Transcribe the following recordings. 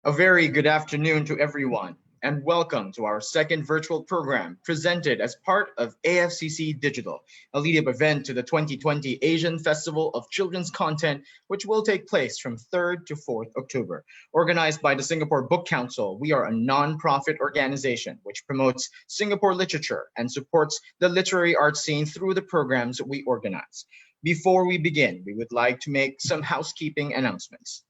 A very good afternoon to everyone, and welcome to our second virtual program presented as part of AFCC Digital, a lead-up event to the 2020 Asian Festival of Children's Content, which will take place from 3rd to 4th October. Organized by the Singapore Book Council, we are a non-profit organization which promotes Singapore literature and supports the literary arts scene through the programs we organize. Before we begin, we would like to make some housekeeping announcements.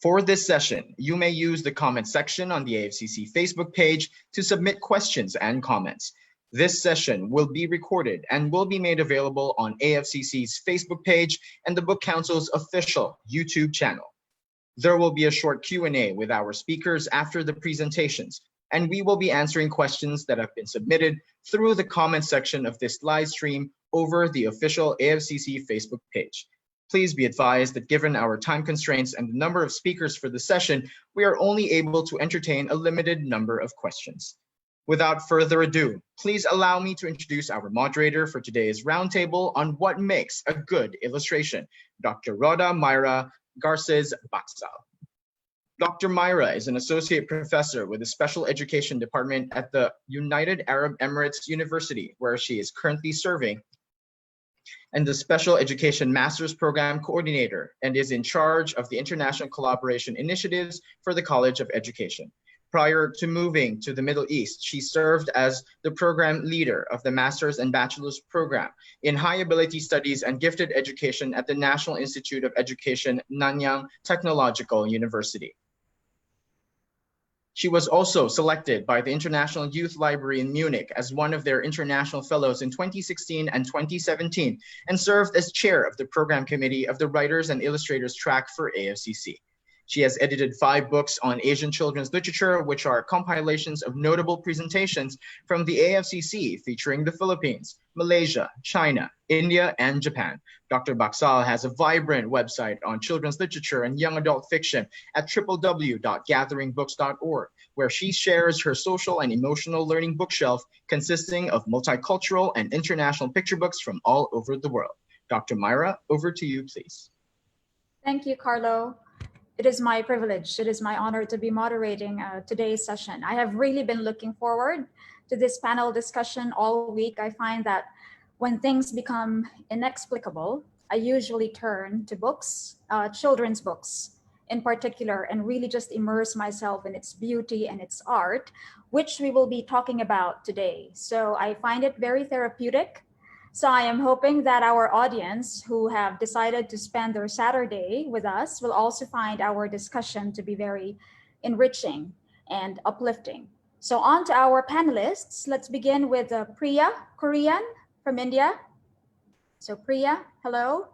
For this session, you may use the comment section on the AFCC Facebook page to submit questions and comments. This session will be recorded and will be made available on AFCC's Facebook page and the Book Council's official YouTube channel. There will be a short Q&A with our speakers after the presentations, and we will be answering questions that have been submitted through the comment section of this live stream over the official AFCC Facebook page. Please be advised that given our time constraints and the number of speakers for the session, we are only able to entertain a limited number of questions. Without further ado, please allow me to introduce our moderator for today's roundtable on what makes a good illustration, Dr. Roda Mira Garces Baxal. Dr. Mira is an associate professor with the Special Education Department at the United Arab Emirates University, where she is currently serving, and the Special Education Master's Program Coordinator, and is in charge of the International Collaboration Initiatives for the College of Education. Prior to moving to the Middle East, she served as the program leader of the Master's and Bachelor's Program in High Ability Studies and Gifted Education at the National Institute of Education, Nanyang Technological University. She was also selected by the International Youth Library in Munich as one of their international fellows in 2016 and 2017, and served as chair of the program committee of the Writers and Illustrators track for AFCC. She has edited 5 books on Asian children's literature, which are compilations of notable presentations from the AFCC featuring the Philippines, Malaysia, China, India, and Japan. Dr. Baxal has a vibrant website on children's literature and young adult fiction at www.gatheringbooks.org, where she shares her social and emotional learning bookshelf consisting of multicultural and international picture books from all over the world. Dr. Mira, over to you, please. Thank you, Carlo. It is my privilege, it is my honor to be moderating today's session. I have really been looking forward to this panel discussion all week. I find that when things become inexplicable, I usually turn to books, children's books in particular, and really just immerse myself in its beauty and its art, which we will be talking about today. So I find it very therapeutic. So I am hoping that our audience who have decided to spend their Saturday with us will also find our discussion to be very enriching and uplifting. So on to our panelists. Let's begin with Priya Kuriyan from India. So Priya, hello.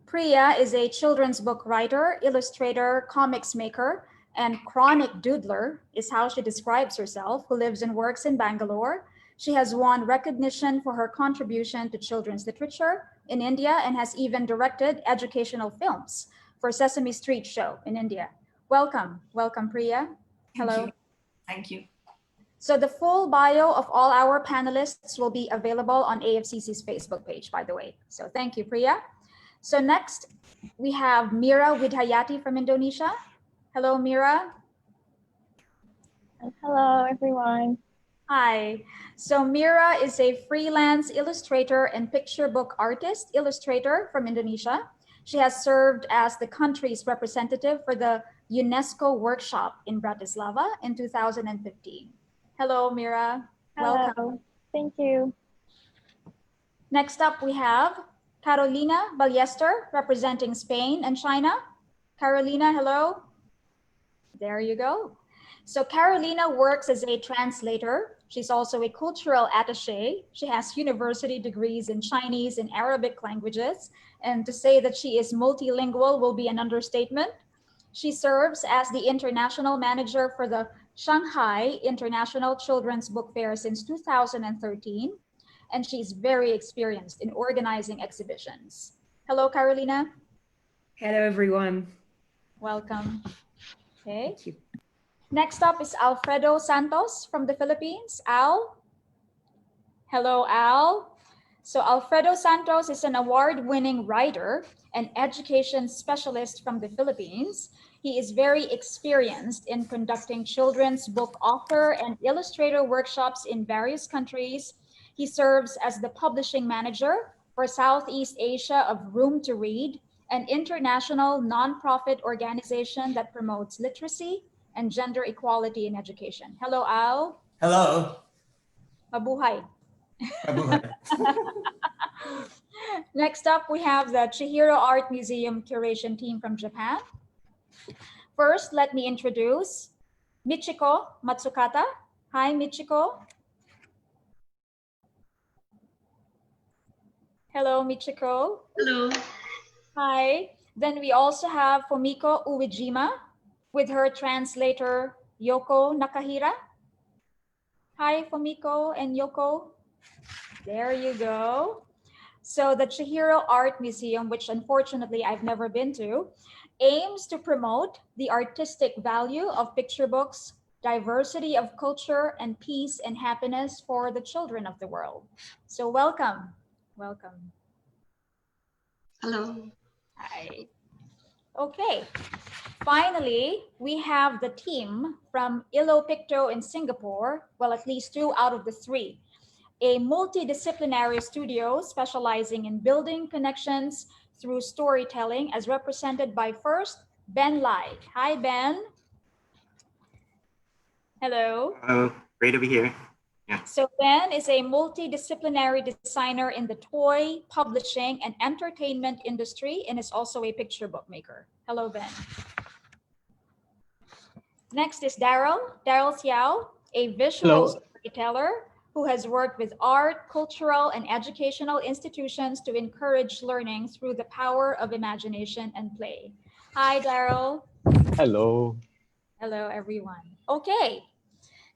Priya is a children's book writer, illustrator, comics maker, and chronic doodler is how she describes herself, who lives and works in Bangalore. She has won recognition for her contribution to children's literature in India and has even directed educational films for Sesame Street show in India. Welcome, welcome Priya. Hello. Thank you. So the full bio of all our panelists will be available on AFCC's Facebook page, by the way. So thank you, Priya. So next we have Mira Widhayati from Indonesia. Hello, Mira. Hello, everyone. Hi. So Mira is a freelance illustrator and picture book artist, illustrator from Indonesia. She has served as the country's representative for the UNESCO workshop in Bratislava in 2015. Hello, Mira. Hello. Welcome. Thank you. Next up, we have Carolina Ballester, representing Spain and China. Carolina, hello. There you go. So Carolina works as a translator. She's also a cultural attaché. She has university degrees in Chinese and Arabic languages. And to say that she is multilingual will be an understatement. She serves as the international manager for the Shanghai International Children's Book Fair since 2013. And she's very experienced in organizing exhibitions. Hello, Carolina. Hello, everyone. Welcome. Okay. Thank you. Next up is Alfredo Santos from the Philippines. Al. Hello, Al. So Alfredo Santos is an award-winning writer and education specialist from the Philippines. He is very experienced in conducting children's book author and illustrator workshops in various countries. He serves as the publishing manager for Southeast Asia of Room to Read, an international nonprofit organization that promotes literacy and gender equality in education. Hello, Al. Hello. Mabuhay. Mabuhay. Next up, we have the Chihiro Art Museum curation team from Japan. First, let me introduce Michiko Matsukata. Hi, Michiko. Hello, Michiko. Hello. Hi. Then we also have Fomiko Uejima with her translator, Yoko Nakahira. Hi, Fumiko and Yoko. There you go. So the Chihiro Art Museum, which unfortunately I've never been to, aims to promote the artistic value of picture books, diversity of culture, and peace and happiness for the children of the world. So welcome. Welcome. Hello. Hi. Okay. Finally, we have the team from Illo Picto in Singapore, well, at least 2 out of the 3, a multidisciplinary studio specializing in building connections through storytelling, as represented by first Ben Lai. Hi, Ben. Hello. Hello, great to be here. Yeah. So Ben is a multidisciplinary designer in the toy, publishing, and entertainment industry, and is also a picture book maker. Hello, Ben. Next is Daryl Xiao, a visual storyteller who has worked with art, cultural, and educational institutions to encourage learning through the power of imagination and play. Hi, Daryl. Hello. Hello, everyone. Okay,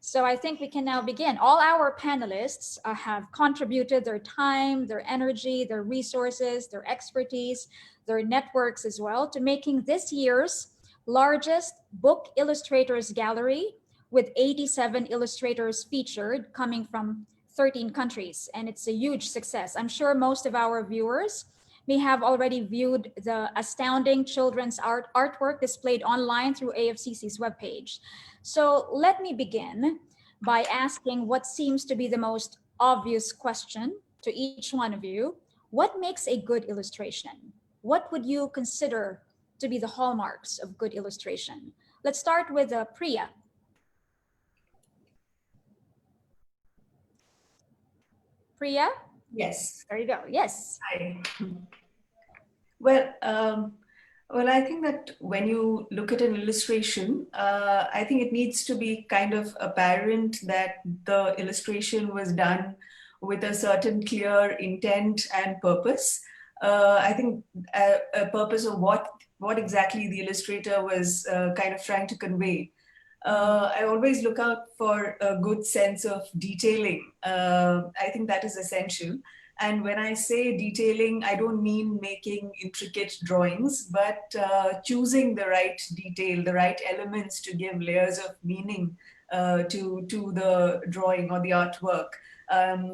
so I think we can now begin. All our panelists have contributed their time, their energy, their resources, their expertise, their networks as well to making this year's largest Book Illustrators Gallery with 87 illustrators featured coming from 13 countries. And it's a huge success. I'm sure most of our viewers may have already viewed the astounding children's artwork displayed online through AFCC's webpage. So let me begin by asking what seems to be the most obvious question to each one of you. What makes a good illustration? What would you consider to be the hallmarks of good illustration? Let's start with Priya. Priya? Yes. There you go. Yes. Hi. Well, I think that when you look at an illustration, I think it needs to be kind of apparent that the illustration was done with a certain clear intent and purpose. I think a purpose of what exactly the illustrator was kind of trying to convey. I always look out for a good sense of detailing. I think that is essential. And when I say detailing, I don't mean making intricate drawings, but choosing the right detail, the right elements to give layers of meaning to the drawing or the artwork.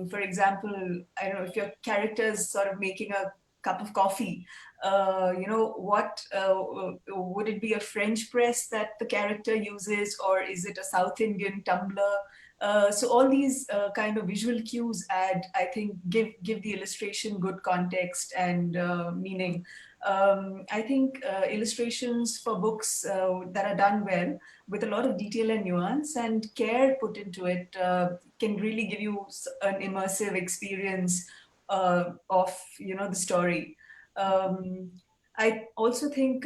For example, I don't know, if your character is sort of making a cup of coffee, would it be a French press that the character uses, or is it a South Indian tumbler? So all these kind of visual cues I think, give the illustration good context and meaning. I think illustrations for books that are done well with a lot of detail and nuance and care put into it can really give you an immersive experience of the story. I also think,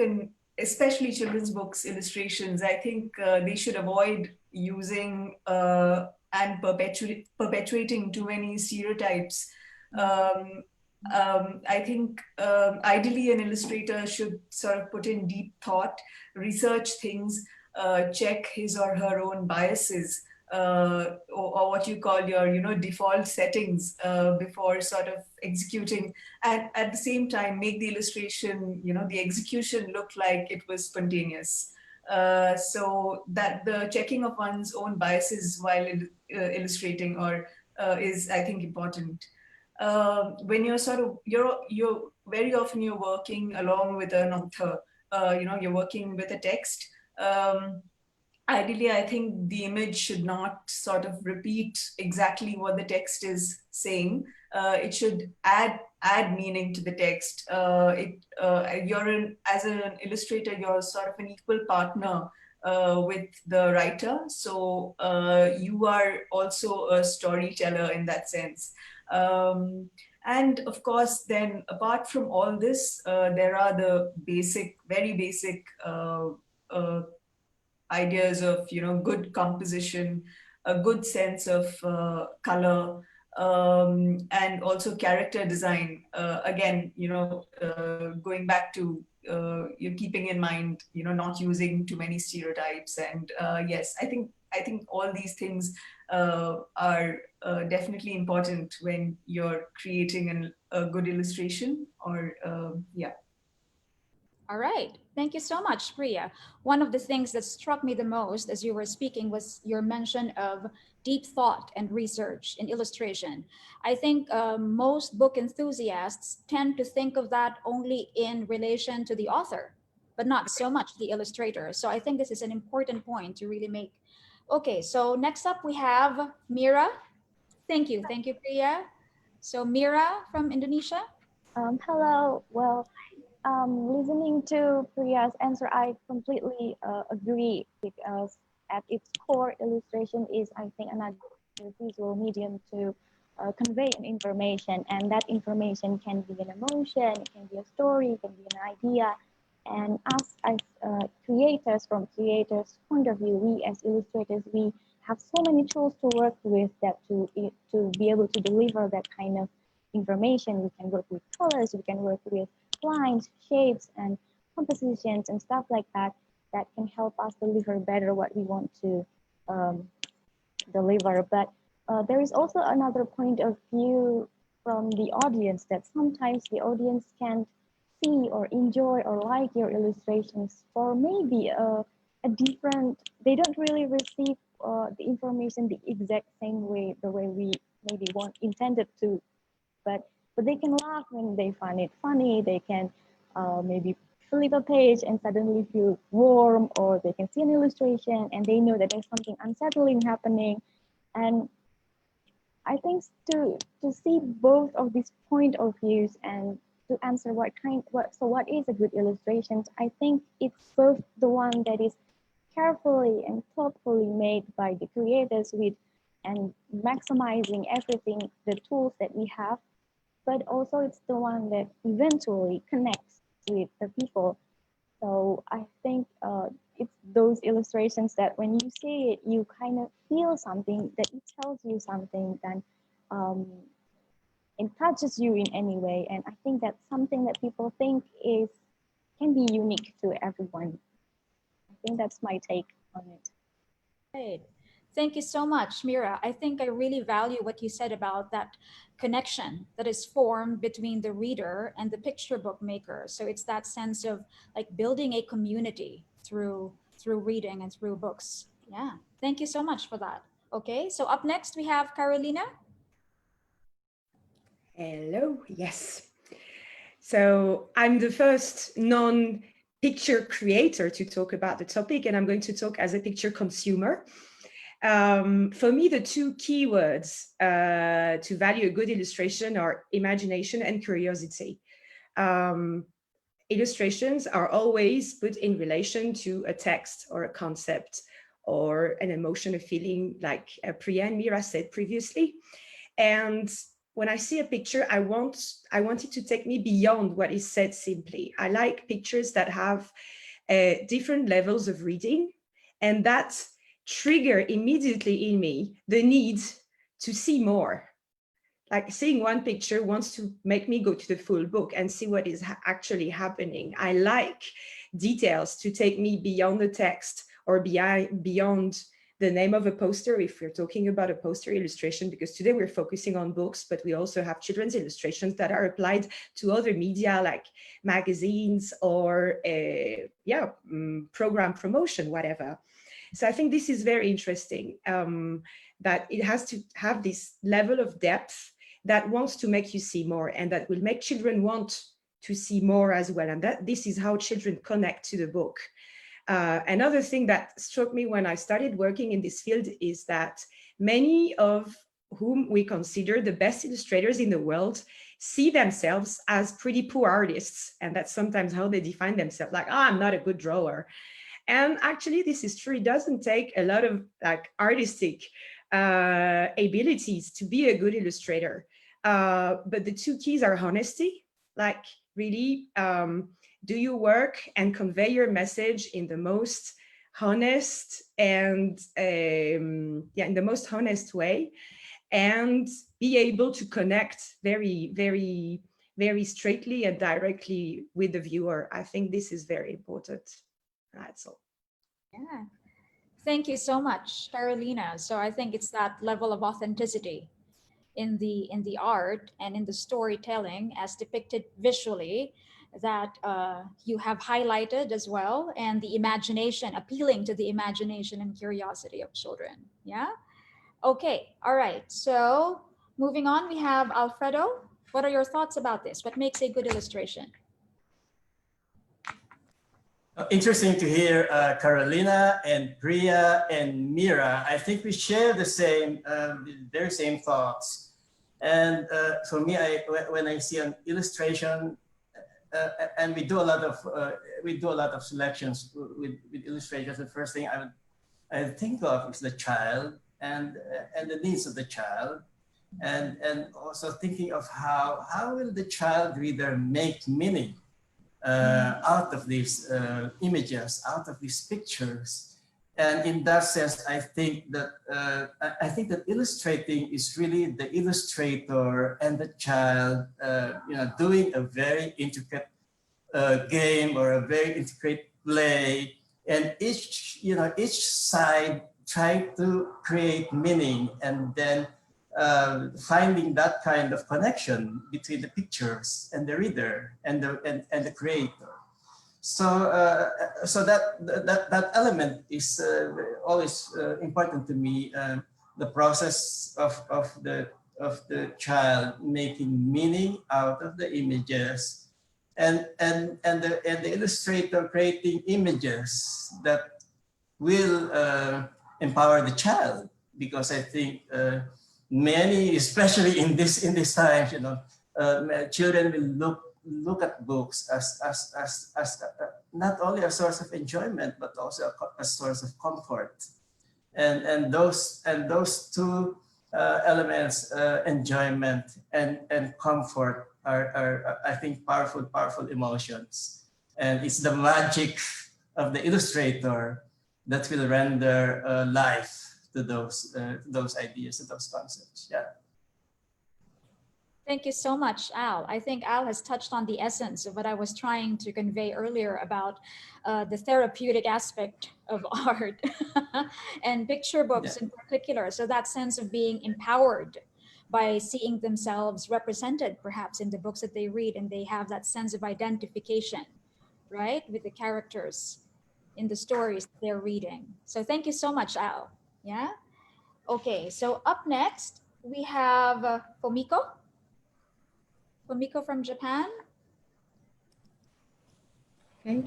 especially children's books illustrations, I think they should avoid using and perpetuating too many stereotypes. I think ideally an illustrator should sort of put in deep thought, research things, check his or her own biases, or what you call your default settings before sort of executing, and at the same time make the illustration, the execution look like it was spontaneous. So that the checking of one's own biases while illustrating is, I think, important. When you're very often you're working along with an author, you're working with a text. Ideally, I think the image should not sort of repeat exactly what the text is saying. It should add meaning to the text. As an illustrator, you're sort of an equal partner with the writer. So you are also a storyteller in that sense. And of course, then apart from all this, there are the very basic ideas of, good composition, a good sense of color, and also character design. Again, going back to you're keeping in mind, not using too many stereotypes. And yes, I think all these things are definitely important when you're creating a good illustration. Or yeah. All right. Thank you so much, Priya. One of the things that struck me the most as you were speaking was your mention of deep thought and research in illustration. I think most book enthusiasts tend to think of that only in relation to the author, but not so much the illustrator. So I think this is an important point to really make. Okay, so next up we have Mira. Thank you. Thank you, Priya. So Mira from Indonesia. Hello. Well, listening to Priya's answer, I completely agree, because at its core, illustration is, I think, another visual medium to convey an information, and that information can be an emotion, it can be a story, it can be an idea. And us as creators, from creators' point of view, we as illustrators, we have so many tools to work with that to be able to deliver that kind of information. We can work with colors, we can work with lines, shapes, and compositions and stuff like that, that can help us deliver better what we want to deliver. But there is also another point of view from the audience, that sometimes the audience can't see or enjoy or like your illustrations for maybe a different, they don't really receive the information the exact same way, the way we maybe intended to, but they can laugh when they find it funny. They can maybe flip a page and suddenly feel warm, or they can see an illustration and they know that there's something unsettling happening. And I think to see both of these point of views and to answer what is a good illustration, I think it's both the one that is carefully and thoughtfully made by the creators and maximizing everything, the tools that we have, but also it's the one that eventually connects with the people. So I think it's those illustrations that when you see it, you kind of feel something, that it tells you something, then it touches you in any way. And I think that's something that people think can be unique to everyone. I think that's my take on it. Great. Thank you so much, Mira. I think I really value what you said about that connection that is formed between the reader and the picture book maker. So it's that sense of like building a community through reading and through books. Yeah. Thank you so much for that. Okay. So up next we have Carolina. Hello. Yes. So I'm the first non-picture creator to talk about the topic, and I'm going to talk as a picture consumer. For me, the two keywords to value a good illustration are imagination and curiosity. Illustrations are always put in relation to a text or a concept or an emotion, a feeling, like Priya and Mira said previously. And when I see a picture, I want it to take me beyond what is said simply. I like pictures that have different levels of reading, and that trigger immediately in me the need to see more. Like seeing one picture wants to make me go to the full book and see what is actually happening. I like details to take me beyond the text or beyond the name of a poster, if we're talking about a poster illustration, because today we're focusing on books, but we also have children's illustrations that are applied to other media like magazines or program promotion, whatever. So I think this is very interesting, that it has to have this level of depth that wants to make you see more and that will make children want see more as well. And that this is how children connect to the book. Another thing that struck me when I started working in this field is that many of whom we consider the best illustrators in the world see themselves as pretty poor artists. And that's sometimes how they define themselves, like, oh, I'm not a good drawer. And actually, this is true. It doesn't take a lot of like artistic abilities to be a good illustrator. But the two keys are honesty, like really, do your work and convey your message in the most honest and in the most honest way, and be able to connect very, very, very straightly and directly with the viewer. I think this is very important. That's all. Yeah. Thank you so much, Carolina. So I think it's that level of authenticity in the art and in the storytelling as depicted visually that you have highlighted as well, and the imagination, appealing to the imagination and curiosity of children. Yeah. Okay. All right. So moving on, we have Alfredo. What are your thoughts about this? What makes a good illustration? Interesting to hear Carolina and Priya and Mira. I think we share the same, very same thoughts. And for me, when I see an illustration, and we do a lot of selections with illustrations, the first thing I think of is the child and the needs of the child, and also thinking of how will the child reader make meaning out of these images, out of these pictures. And in that sense, I think that illustrating is really the illustrator and the child, doing a very intricate game or a very intricate play, and each side trying to create meaning, and then finding that kind of connection between the pictures and the reader and the creator. So that element is always important to me. The process of the child making meaning out of the images, and the illustrator creating images that will empower the child, because I think many, especially in this times, children will look at books as not only a source of enjoyment, but also a source of comfort, and those two elements, enjoyment and comfort, are I think powerful emotions, and it's the magic of the illustrator that will render life to those ideas, to those concepts. Yeah. Thank you so much, Al. I think Al has touched on the essence of what I was trying to convey earlier about the therapeutic aspect of art and picture books in particular. So that sense of being empowered by seeing themselves represented perhaps in the books that they read, and they have that sense of identification, right, with the characters in the stories they're reading. So thank you so much, Al. Yeah. Okay, so up next we have Fomiko. Fumiko from Japan. Okay.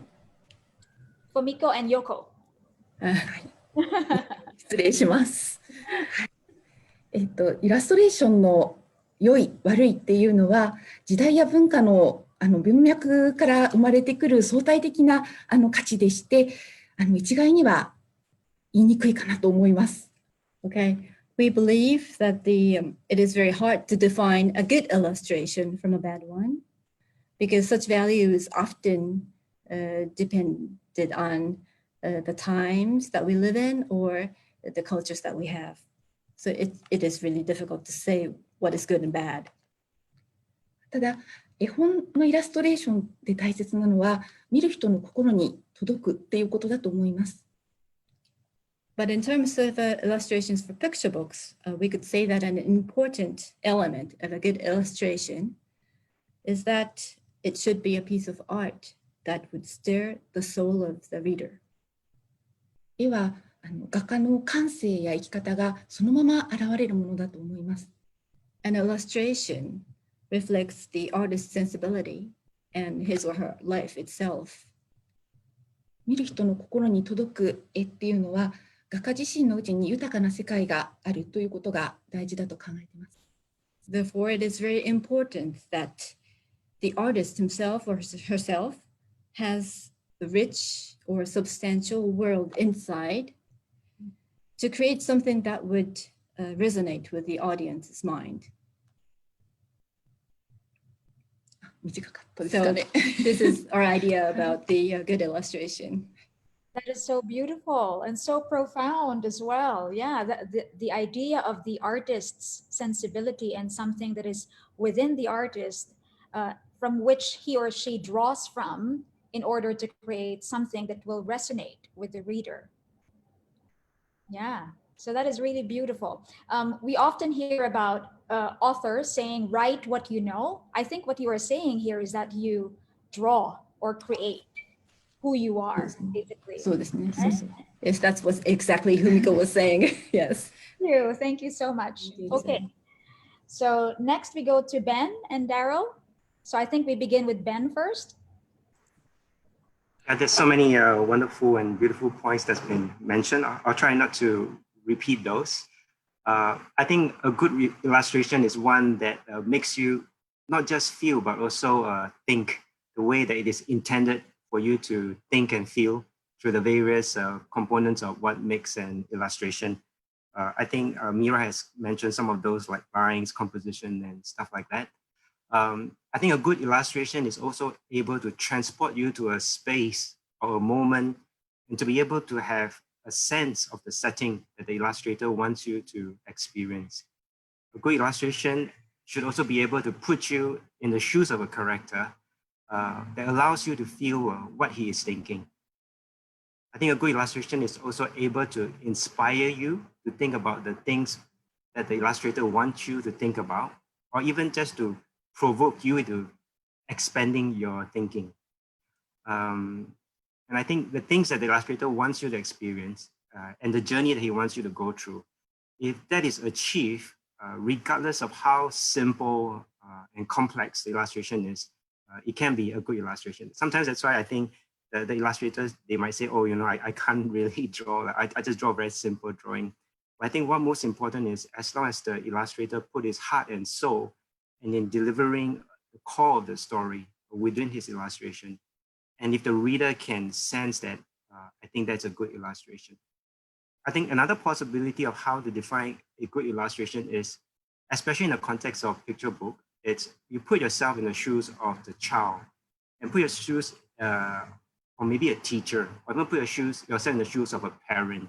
Fumiko and Yoko. 失礼します。イラストレーションの良い悪いっていうのは時代や文化の文脈から生まれてくる相対的な価値でして一概には言いにくいかなと思います。Okay. We believe that it is very hard to define a good illustration from a bad one, because such value is often dependent on the times that we live in or the cultures that we have. So it is really difficult to say what is good and bad. ただ、絵本のイラストレーションで大切なのは見る人の心に届くっていうことだと思います。But in terms of illustrations for picture books, we could say that an important element of a good illustration is that it should be a piece of art that would stir the soul of the reader. 絵は画家の感性や生き方がそのまま現れるものだと思います。An illustration reflects the artist's sensibility and his or her life itself. 見る人の心に届く絵っていうのは、画家自身のうちに豊かな世界があるということが大事だと考えています。Therefore, it is very important that the artist himself or herself has the rich or substantial world inside to create something that would resonate with the audience's mind. 短かったですかね。So this is our idea about the good illustration. That is so beautiful and so profound as well. Yeah, the idea of the artist's sensibility and something that is within the artist from which he or she draws from in order to create something that will resonate with the reader. Yeah, so that is really beautiful. We often hear about authors saying, write what you know. I think what you are saying here is that you draw or create who you are, basically. そうですね。 Yes, that's what exactly Fumiko was saying. Yes. Thank you so much. Okay, so next we go to Ben and Daryl. So I think we begin with Ben first. There's so many wonderful and beautiful points that's been mentioned. I'll try not to repeat those. I think a good illustration is one that makes you not just feel, but also think the way that it is intended for you to think and feel through the various components of what makes an illustration. I think Mira has mentioned some of those, like lines, composition, and stuff like that. I think a good illustration is also able to transport you to a space or a moment and to be able to have a sense of the setting that the illustrator wants you to experience. A good illustration should also be able to put you in the shoes of a character that allows you to feel what he is thinking. I think a good illustration is also able to inspire you to think about the things that the illustrator wants you to think about, or even just to provoke you into expanding your thinking. And I think the things that the illustrator wants you to experience and the journey that he wants you to go through, if that is achieved, regardless of how simple and complex the illustration is, it can be a good illustration. Sometimes that's why I think the illustrators, they might say, oh, you know, I can't really draw. I just draw a very simple drawing. But I think what most important is, as long as the illustrator put his heart and soul and in delivering the core of the story within his illustration, and if the reader can sense that, I think that's a good illustration. I think another possibility of how to define a good illustration is, especially in the context of picture book, it's you put yourself in the shoes of the child and put your shoes, or maybe a teacher, or even put yourself in the shoes of a parent.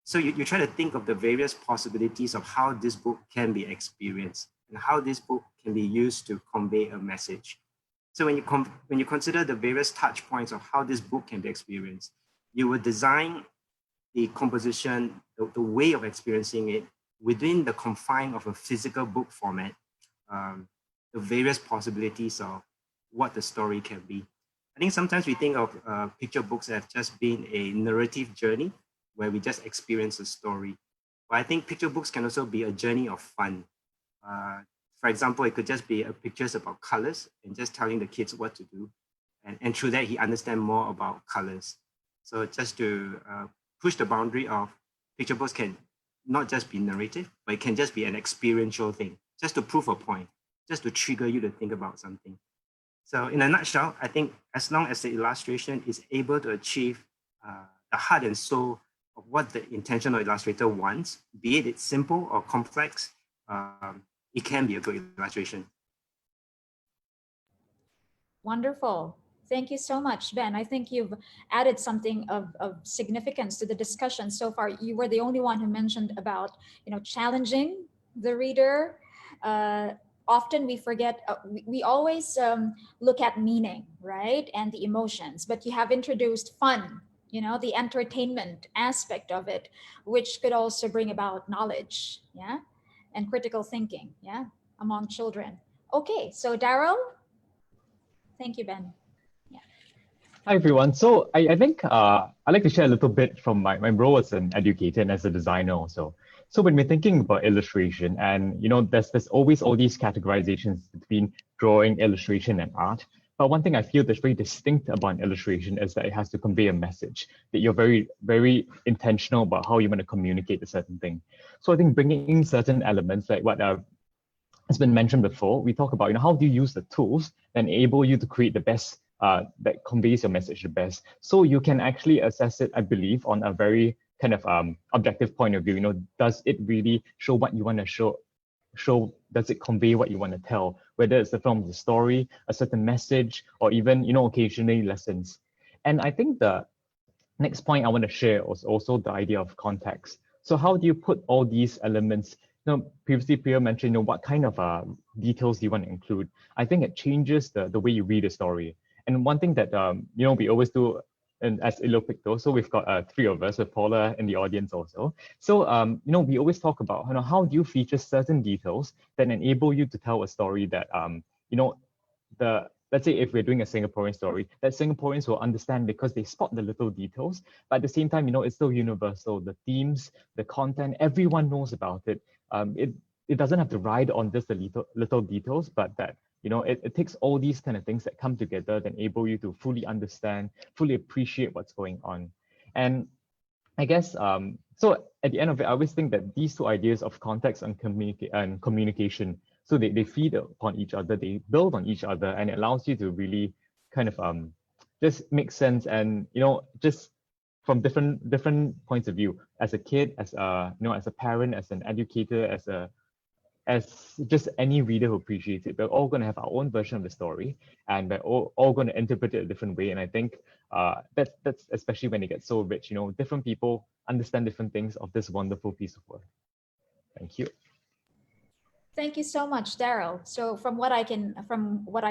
So you try to think of the various possibilities of how this book can be experienced and how this book can be used to convey a message. So when you consider the various touch points of how this book can be experienced, you will design the composition, the way of experiencing it within the confine of a physical book format, the various possibilities of what the story can be. I think sometimes we think of picture books as just being a narrative journey where we just experience a story. But I think picture books can also be a journey of fun. For example, it could just be pictures about colors and just telling the kids what to do. And through that, he understands more about colors. So just to push the boundary of picture books can not just be narrative, but it can just be an experiential thing, just to prove a point, just to trigger you to think about something. So in a nutshell, I think as long as the illustration is able to achieve the heart and soul of what the intentional illustrator wants, be it simple or complex, it can be a good illustration. Wonderful. Thank you so much, Ben. I think you've added something of significance to the discussion so far. You were the only one who mentioned about, challenging the reader. Often we forget, we always look at meaning, right? And the emotions, but you have introduced fun, the entertainment aspect of it, which could also bring about knowledge, yeah? And critical thinking, yeah, among children. Okay, so Daryl. Thank you, Ben. Hi, everyone. So I think I'd like to share a little bit from my role as an educator and as a designer also. So when we're thinking about illustration and, there's always all these categorizations between drawing, illustration, and art. But one thing I feel that's very distinct about an illustration is that it has to convey a message, that you're very, very intentional about how you want to communicate a certain thing. So I think bringing in certain elements like what has been mentioned before, we talk about, how do you use the tools that enable you to create the best, that conveys your message the best. So you can actually assess it, I believe, on a very kind of objective point of view. Does it really show what you want to show? Does it convey what you want to tell? Whether it's the film, the story, a certain message, or even, occasionally lessons. And I think the next point I want to share was also the idea of context. So how do you put all these elements? Previously Priya mentioned, what kind of details do you want to include? I think it changes the way you read a story. And one thing that we always do, and as Illo Picto, so we've got 3 of us with Paula in the audience also. So we always talk about how do you feature certain details that enable you to tell a story that let's say if we're doing a Singaporean story, that Singaporeans will understand because they spot the little details, but at the same time, it's still universal. The themes, the content, everyone knows about it. It doesn't have to ride on just the little details, but that it takes all these kind of things that come together that enable you to fully understand, fully appreciate what's going on. And I guess, so at the end of it, I always think that these 2 ideas of context and communication, so they feed upon each other, they build on each other, and it allows you to really kind of just make sense and, just from different points of view, as a kid, as a parent, as an educator, as just any reader who appreciates it. We're all going to have our own version of the story, and we're all going to interpret it a different way. And I think that's especially when it gets so rich, different people understand different things of this wonderful piece of work. Thank you. Thank you so much, Daryl. So from what I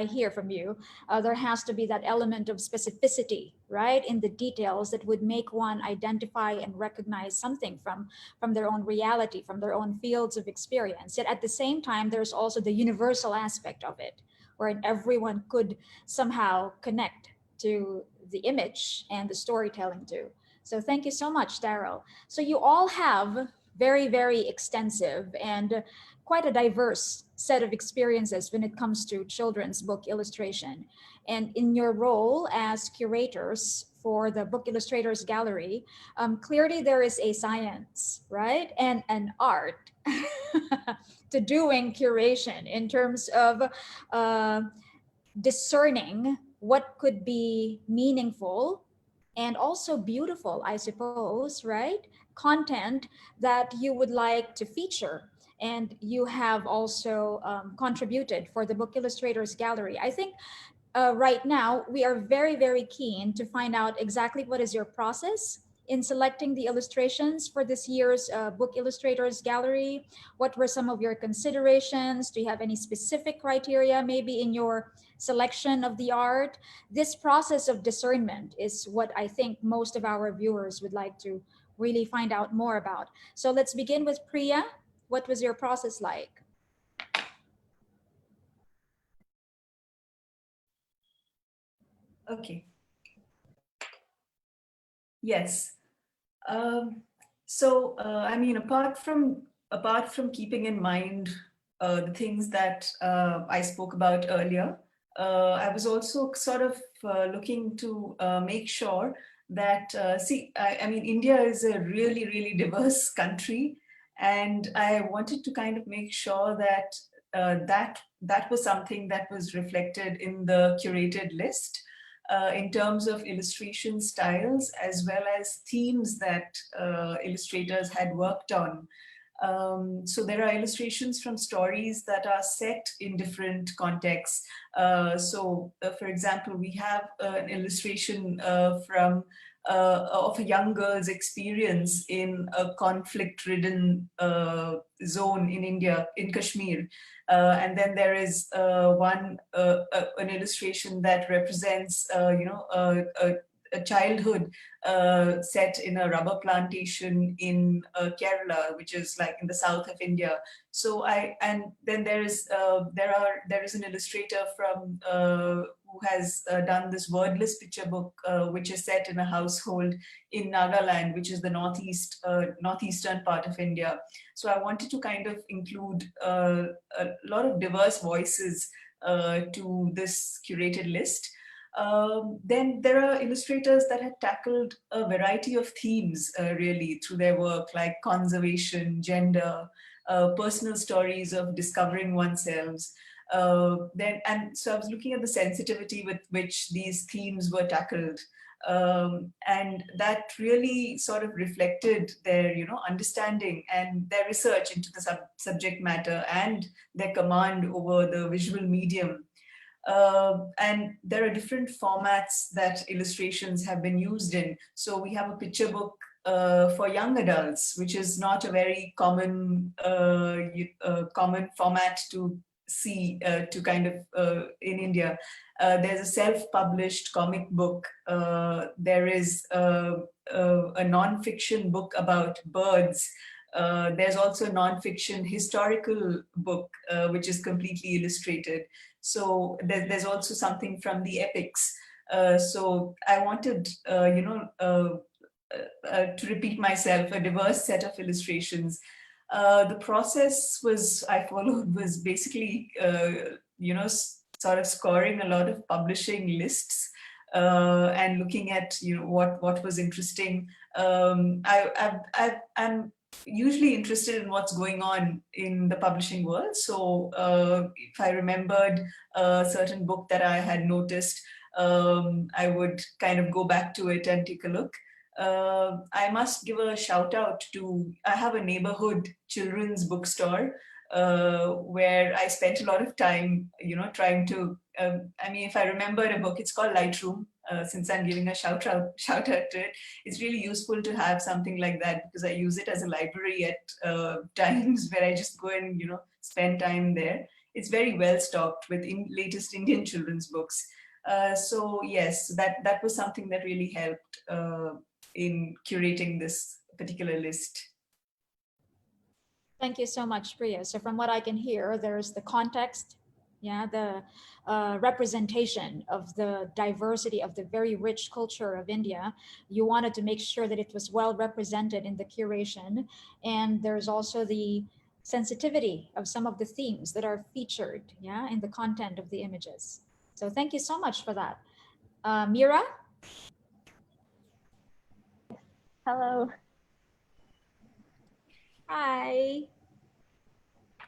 hear from you, there has to be that element of specificity, right, in the details that would make one identify and recognize something from their own reality, from their own fields of experience. Yet at the same time, there's also the universal aspect of it, where everyone could somehow connect to the image and the storytelling too. So thank you so much, Daryl. So you all have very, very extensive and quite a diverse set of experiences when it comes to children's book illustration. And in your role as curators for the Book Illustrators Gallery, clearly there is a science, right? And an art to doing curation in terms of discerning what could be meaningful and also beautiful, I suppose, right? Content that you would like to feature. And you have also contributed for the Book Illustrators Gallery. I think right now we are very, very keen to find out exactly what is your process in selecting the illustrations for this year's Book Illustrators Gallery. What were some of your considerations? Do you have any specific criteria maybe in your selection of the art? This process of discernment is what I think most of our viewers would like to really find out more about. So let's begin with Priya. What was your process like? Okay. Yes. So I mean, apart from keeping in mind the things that I spoke about earlier, I was also sort of looking to make sure that I mean, India is a really, really diverse country. And I wanted to kind of make sure that that was something that was reflected in the curated list in terms of illustration styles, as well as themes that illustrators had worked on. So there are illustrations from stories that are set in different contexts. For example, we have an illustration of a young girl's experience in a conflict-ridden zone in India, in Kashmir. And then there is an illustration that represents, a childhood set in a rubber plantation in Kerala, which is like in the south of India. So then there is an illustrator from who has done this wordless picture book, which is set in a household in Nagaland, which is the northeastern part of India. So I wanted to kind of include a lot of diverse voices to this curated list. Then there are illustrators that have tackled a variety of themes really through their work, like conservation, gender, personal stories of discovering oneself. And so I was looking at the sensitivity with which these themes were tackled. And that really sort of reflected their, understanding and their research into the subject matter and their command over the visual medium. And there are different formats that illustrations have been used in. So we have a picture book for young adults, which is not a very common common format to see to kind of in India. There's a self-published comic book. There is a non-fiction book about birds. There's also a non-fiction historical book, which is completely illustrated. So there's also something from the epics. So I wanted, to repeat myself, a diverse set of illustrations. The process I followed was basically, sort of scoring a lot of publishing lists and looking at, what was interesting. I'm usually interested in what's going on in the publishing world. So if I remembered a certain book that I had noticed, I would kind of go back to it and take a look. I must give a shout out to, I have a neighborhood children's bookstore where I spent a lot of time, trying to, if I remember a book, it's called Lightroom. Since I'm giving a shout out to it, it's really useful to have something like that because I use it as a library at times where I just go and spend time there. It's very well stocked with latest Indian children's books. So yes, that was something that really helped in curating this particular list. Thank you so much, Priya. So from what I can hear, there's the context, the representation of the diversity of the very rich culture of India. You wanted to make sure that it was well represented in the curation. And there's also the sensitivity of some of the themes that are featured in the content of the images. So thank you so much for that. Mira? Hello. Hi.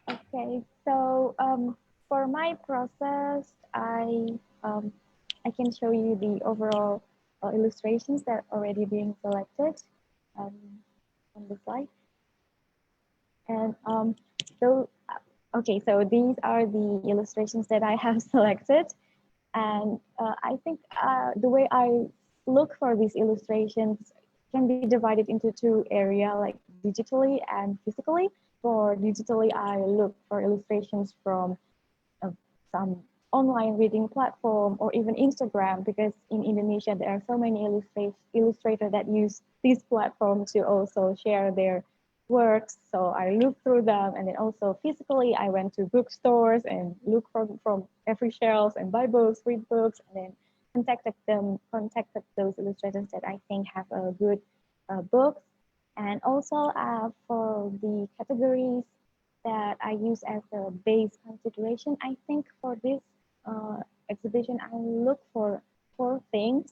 Okay, so for my process, I can show you the overall illustrations that are already being selected on the slide. And okay, so these are the illustrations that I have selected. And I think the way I look for these illustrations can be divided into two areas, like digitally and physically. For digitally, I look for illustrations from some online reading platform or even Instagram, because in Indonesia, there are so many illustrators that use this platform to also share their works. So I look through them, and then also physically, I went to bookstores and look from every shelf and buy books, read books, and then contacted those illustrators that I think have a good books. And also for the categories that I use as a base consideration, I think for this exhibition, I look for 4 things.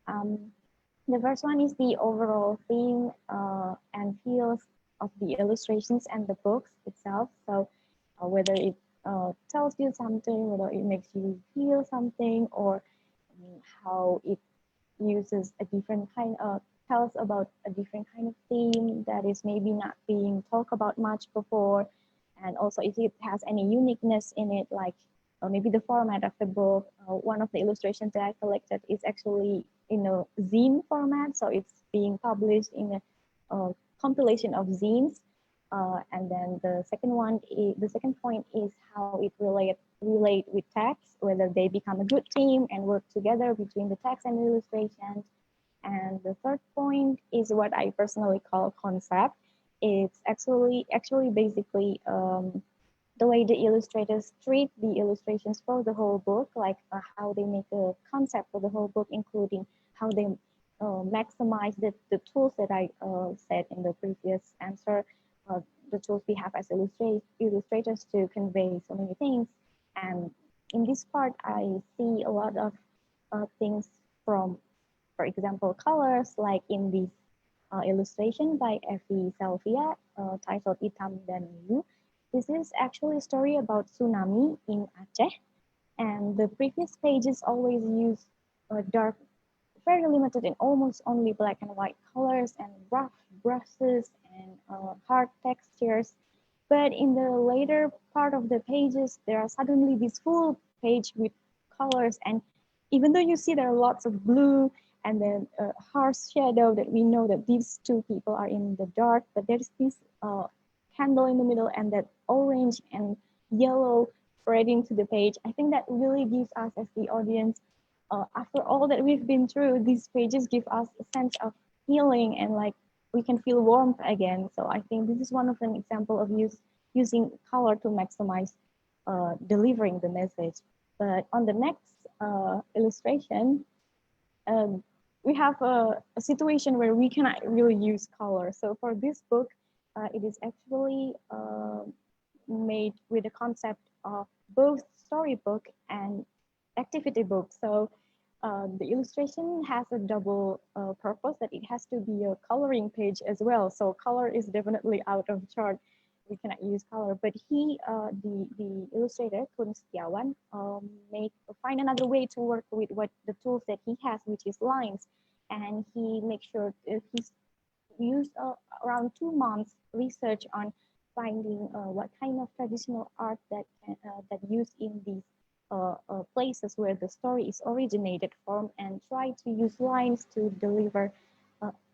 The first one is the overall theme and feels of the illustrations and the books itself. So whether it tells you something, whether it makes you feel something, or how it uses a different kind of, tells about a different kind of theme that is maybe not being talked about much before. And also if it has any uniqueness in it, like maybe the format of the book. One of the illustrations that I collected is actually in a zine format. So it's being published in a compilation of zines. And then the second point is how it relate with text, whether they become a good team and work together between the text and the illustrations. And the third point is what I personally call concept. It's actually basically the way the illustrators treat the illustrations for the whole book, like how they make a concept for the whole book, including how they maximize the tools that I said in the previous answer, the tools we have as illustrators to convey so many things, and in this part, I see a lot of things from, for example, colors, like in this illustration by Evi Salvia titled Hitam dan Biru. This is actually a story about tsunami in Aceh, and the previous pages always use dark, very limited and almost only black and white colors and rough brushes and hard textures. But in the later part of the pages, there are suddenly this full page with colors, and even though you see there are lots of blue and then harsh shadow that we know that these two people are in the dark, but there's this candle in the middle and that orange and yellow spreading to the page. I think that really gives us as the audience, after all that we've been through, these pages give us a sense of healing and like we can feel warmth again. So I think this is one of an example of using color to maximize delivering the message. But on the next illustration, we have a situation where we cannot really use color. So for this book, it is actually made with the concept of both storybook and activity book. So the illustration has a double purpose, that it has to be a coloring page as well. So color is definitely out of chart. We cannot use color, but the illustrator Kun Setiawan find another way to work with what the tools that he has, which is lines, and he makes sure he's used around 2 months research on finding what kind of traditional art that used in these places where the story is originated from, and try to use lines to deliver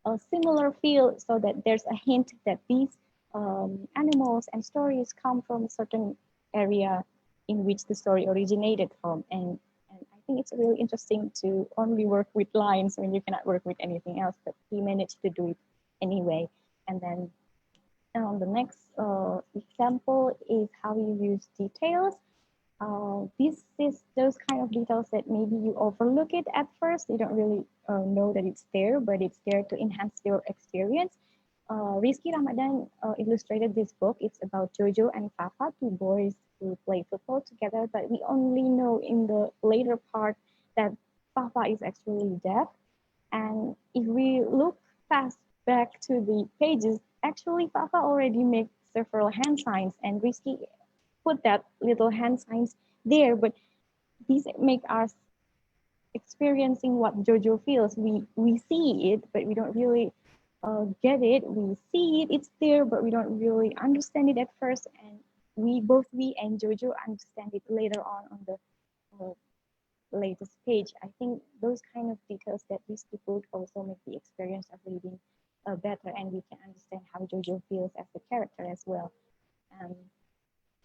a similar feel, so that there's a hint that these animals and stories come from a certain area in which the story originated from. And I think it's really interesting to only work with lines when you cannot work with anything else, but he managed to do it anyway. And then the next example is how you use details. This is those kind of details that maybe you overlook it at first. You don't really know that it's there, but it's there to enhance your experience. Rizky Ramadan illustrated this book. It's about Jojo and Fafa, two boys who play football together, but we only know in the later part that Fafa is actually deaf. And if we look fast back to the pages, actually Fafa already made several hand signs, and Rizky put that little hand signs there, but these make us experiencing what Jojo feels. We see it, but we don't really get it. We see it, it's there, but we don't really understand it at first, and we and Jojo understand it later on the latest page. I think those kind of details that these people also make the experience of reading better, and we can understand how Jojo feels as a character as well.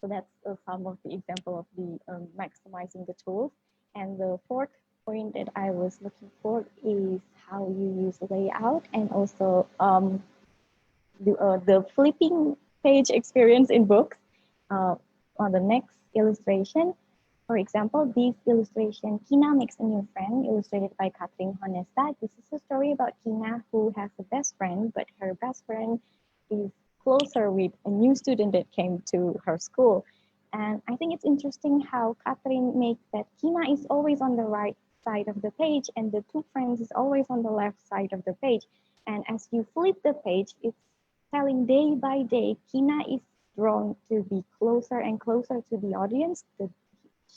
So that's some of the example of the maximizing the tools. And the fourth point that I was looking for is how you use layout, and also the flipping page experience in books. On the next illustration, for example, this illustration, Kina Makes a New Friend, illustrated by Catherine Honesta. This is a story about Kina, who has a best friend, but her best friend is closer with a new student that came to her school. And I think it's interesting how Catherine makes that Kina is always on the right side of the page, and the two friends is always on the left side of the page. And as you flip the page, it's telling day by day, Kina is drawn to be closer and closer to the audience.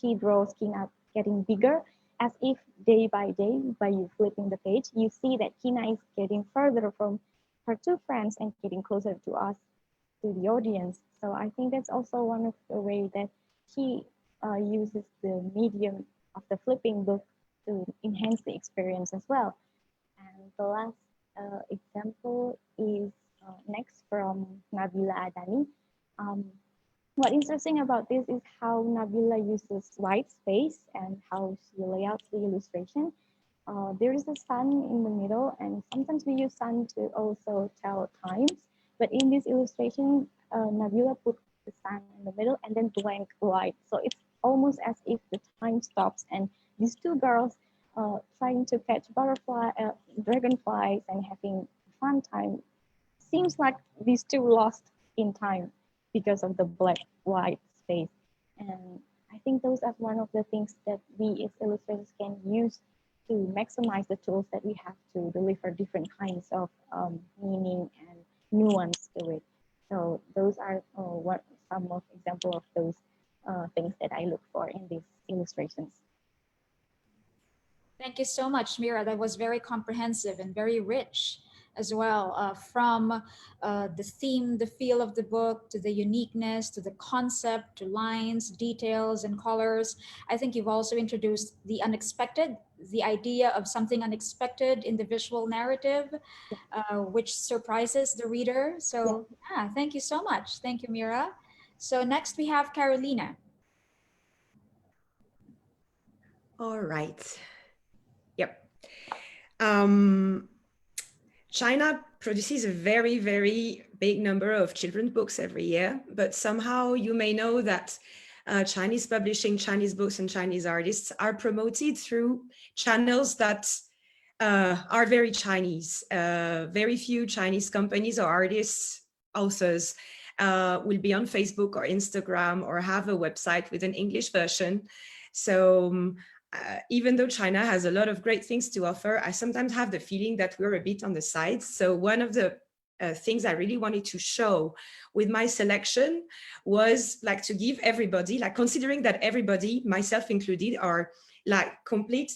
She draws Kina getting bigger, as if day by day, by you flipping the page, you see that Kina is getting further from her two friends and getting closer to us, to the audience. So I think that's also one of the ways that she uses the medium of the flipping book to enhance the experience as well. And the last example is next from Nabila Adani. What's interesting about this is how Nabila uses white space and how she layouts the illustration. There is a sun in the middle, and sometimes we use sun to also tell times. But in this illustration, Nabila put the sun in the middle and then blank white. So it's almost as if the time stops, and these two girls trying to catch dragonflies and having a fun time. Seems like these two lost in time because of the black white space. And I think those are one of the things that we as illustrators can use to maximize the tools that we have to deliver different kinds of meaning and nuance to it. So those are some of example of those things that I look for in these illustrations. Thank you so much, Mira. That was very comprehensive and very rich as well, from the theme, the feel of the book, to the uniqueness, to the concept, to lines, details, and colors. I think you've also introduced the unexpected, the idea of something unexpected in the visual narrative, which surprises the reader. So yeah, thank you so much. Thank you, Mira. So next we have Carolina. All right. Yep. China produces a very, very big number of children's books every year, but somehow you may know that Chinese publishing, Chinese books, and Chinese artists are promoted through channels that are very Chinese. Very few Chinese companies or artists, authors will be on Facebook or Instagram or have a website with an English version. So even though China has a lot of great things to offer, I sometimes have the feeling that we're a bit on the sides. So one of the things I really wanted to show with my selection was like to give everybody, like considering that everybody, myself included, are like complete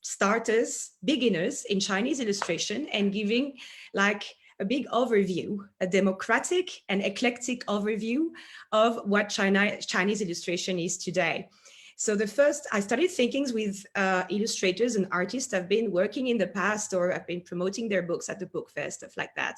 starters, beginners in Chinese illustration, and giving like a big overview, a democratic and eclectic overview of what Chinese illustration is today. So the first, I started thinking with illustrators and artists I've been working in the past, or I've been promoting their books at the book fair, stuff like that.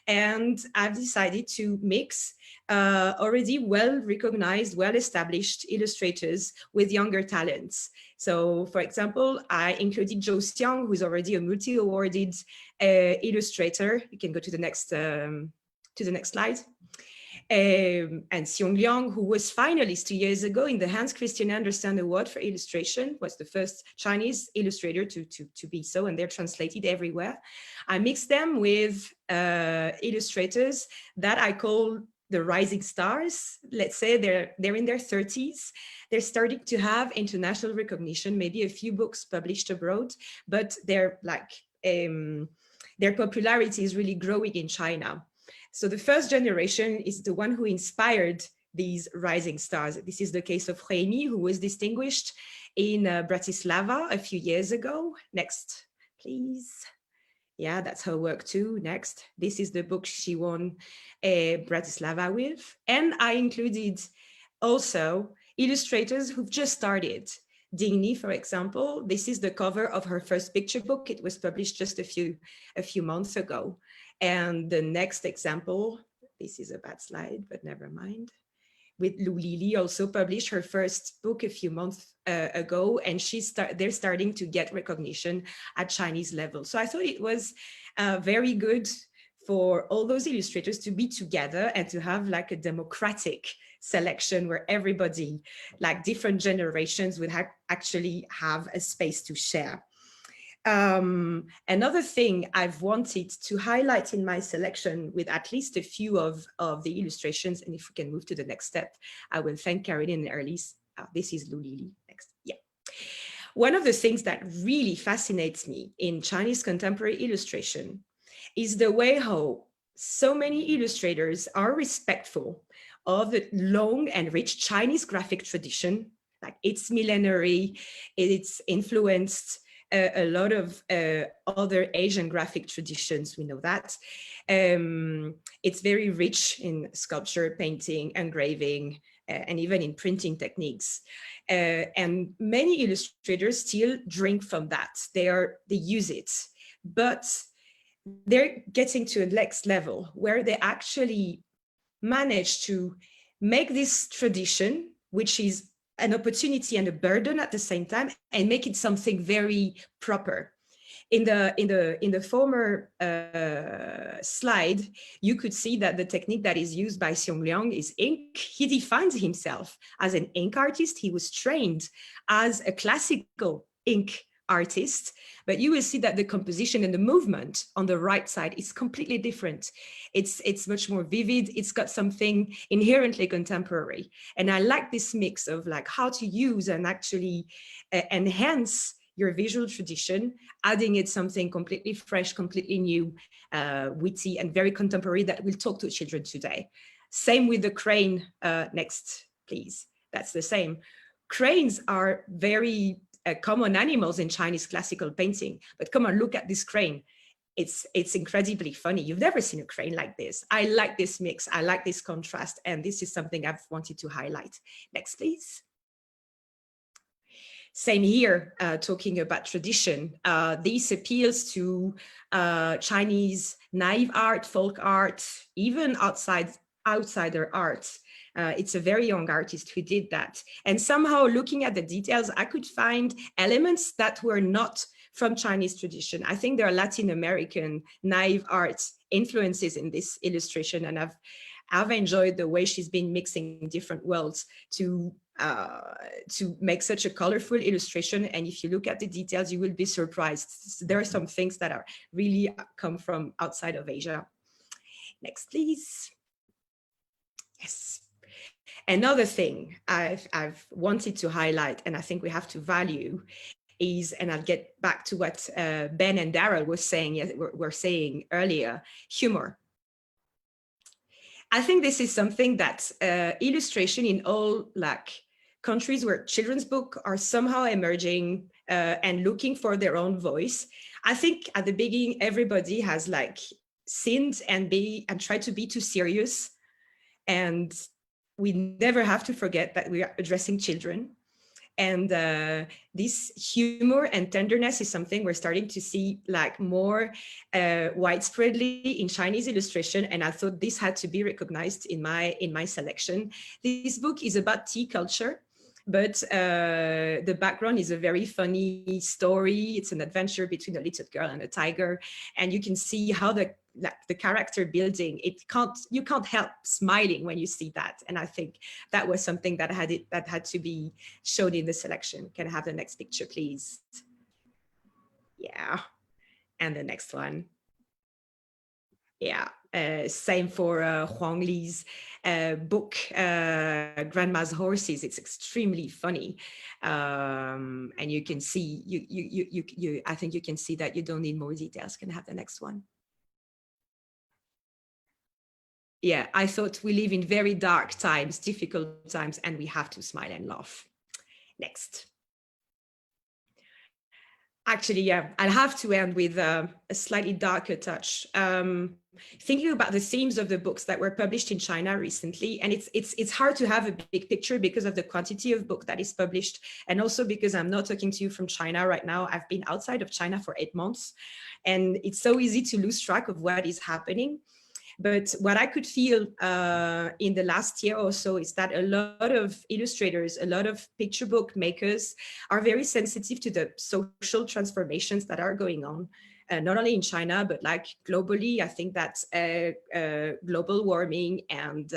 And I've decided to mix already well-recognized, well-established illustrators with younger talents. So for example, I included Zhou Xiang, who's already a multi-awarded illustrator. You can go to the next slide. And Xiong Liang, who was finalist 2 years ago in the Hans Christian Andersen Award for Illustration, was the first Chinese illustrator to be so, and they're translated everywhere. I mixed them with illustrators that I call the rising stars. Let's say they're in their 30s. They're starting to have international recognition, maybe a few books published abroad, but they're like, their popularity is really growing in China. So the first generation is the one who inspired these rising stars. This is the case of Huimi, who was distinguished in Bratislava a few years ago. Next, please. Yeah, that's her work too. Next, this is the book she won Bratislava with. And I included also illustrators who've just started. Dingni, for example, this is the cover of her first picture book. It was published just a few months ago. And the next example, this is a bad slide, but never mind. With Lu Lili, also published her first book a few months ago, and they're starting to get recognition at Chinese level. So I thought it was very good for all those illustrators to be together and to have like a democratic selection where everybody, like different generations, would actually have a space to share. Another thing I've wanted to highlight in my selection with at least a few of the illustrations, and if we can move to the next step, I will thank Caroline and Erlis. This is Lu Lili. Next, yeah. One of the things that really fascinates me in Chinese contemporary illustration is the way how so many illustrators are respectful of the long and rich Chinese graphic tradition. Like it's millenary, it's influenced a lot of other Asian graphic traditions, we know that. It's very rich in sculpture, painting, engraving, and even in printing techniques. And many illustrators still drink from that. They use it, but they're getting to a next level where they actually manage to make this tradition, which is an opportunity and a burden at the same time, and make it something very proper. In the former slide, you could see that the technique that is used by Xiong Liang is ink. He defines himself as an ink artist. He was trained as a classical ink artist, but you will see that the composition and the movement on the right side is completely different. It's much more vivid. It's got something inherently contemporary. And I like this mix of like how to use and actually enhance your visual tradition, adding it something completely fresh, completely new, witty, and very contemporary that will talk to children today. Same with the crane. Next, please. That's the same. Cranes are very common animals in Chinese classical painting, but come on, look at this crane. It's incredibly funny. You've never seen a crane like this. I like this mix. I like this contrast, and this is something I've wanted to highlight. Next, please. Same here, talking about tradition. This appeals to Chinese naive art, folk art, even outsider art. It's a very young artist who did that. And somehow looking at the details, I could find elements that were not from Chinese tradition. I think there are Latin American naive art influences in this illustration, and I've enjoyed the way she's been mixing different worlds to make such a colorful illustration. And if you look at the details, you will be surprised. There are some things that are really come from outside of Asia. Next, please. Yes. Another thing I've wanted to highlight, and I think we have to value, is, and I'll get back to what Ben and Daryl were saying earlier, humor. I think this is something that illustration in all countries where children's books are somehow emerging and looking for their own voice. I think at the beginning, everybody has sinned and tried to be too serious. And we never have to forget that we are addressing children. And this humor and tenderness is something we're starting to see more widespreadly in Chinese illustration. And I thought this had to be recognized in my selection. This book is about tea culture, but the background is a very funny story. It's an adventure between a little girl and a tiger. And you can see how the character building, you can't help smiling when you see that. And I think that was something that had to be shown in the selection. Can I have the next picture, please? Yeah, and the next one. Yeah, same for Huang Li's book, Grandma's Horses. It's extremely funny, and you can see I think you can see that you don't need more details. Can I have the next one? Yeah, I thought we live in very dark times, difficult times, and we have to smile and laugh. Next. Actually, yeah, I'll have to end with a slightly darker touch. Thinking about the themes of the books that were published in China recently, and it's hard to have a big picture because of the quantity of book that is published, and also because I'm not talking to you from China right now. I've been outside of China for 8 months, and it's so easy to lose track of what is happening. But what I could feel in the last year or so is that a lot of illustrators, a lot of picture book makers are very sensitive to the social transformations that are going on, not only in China, but globally. I think that global warming and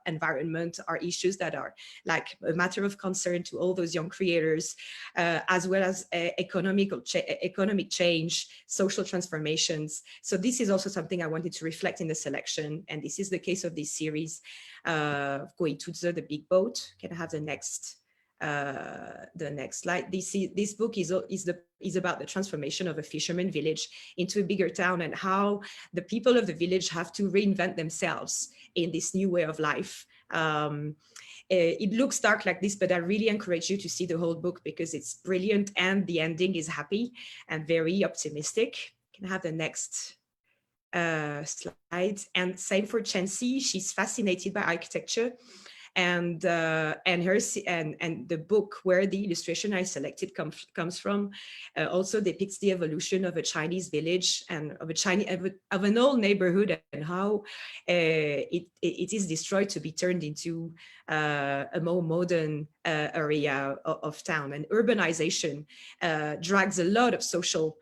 environment are issues that are a matter of concern to all those young creators, as well as economic change, social transformations. So this is also something I wanted to reflect in the selection. And this is the case of this series, Guituzhe, the Big Boat. Can I have the next slide? This book is about the transformation of a fisherman village into a bigger town, and how the people of the village have to reinvent themselves in this new way of life. It looks dark like this, but I really encourage you to see the whole book because it's brilliant, and the ending is happy and very optimistic. Can I have the next slide? And same for Chenxi. She's fascinated by architecture. And the book where the illustration I selected comes from also depicts the evolution of a Chinese village and of an old neighborhood, and how it is destroyed to be turned into a more modern area of town. And urbanization drags a lot of social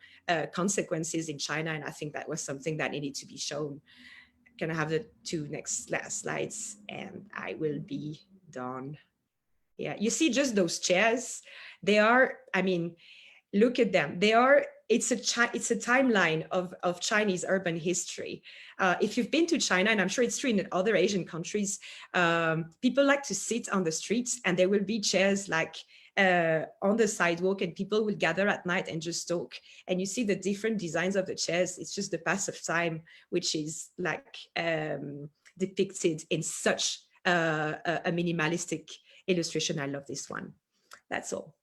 consequences in China, and I think that was something that needed to be shown. Can I have the two next slides, and I will be done. Yeah, you see just those chairs. They are, I mean, look at them. It's a timeline of Chinese urban history. If you've been to China, and I'm sure it's true in other Asian countries, people like to sit on the streets, and there will be chairs like on the sidewalk, and people will gather at night and just talk. And you see the different designs of the chairs. It's just the pass of time, which is like depicted in such a minimalistic illustration. I love this one. That's all.